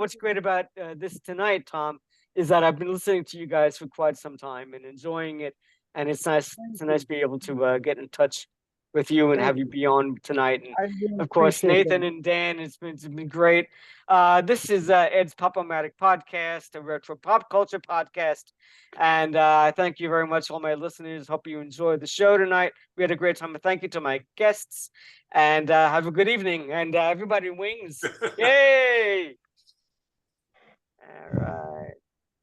this tonight, Tom, is that I've been listening to you guys for quite some time and enjoying it, and it's nice. It's nice to be able to get in touch with you and have you be on tonight. And of course, Nathan and Dan, it's been great. This is Ed's Pop O Matic podcast, a retro pop culture podcast, and thank you very much, all my listeners. Hope you enjoyed the show tonight. We had a great time. Thank you to my guests, and have a good evening. And everybody, Wings, yay! All right.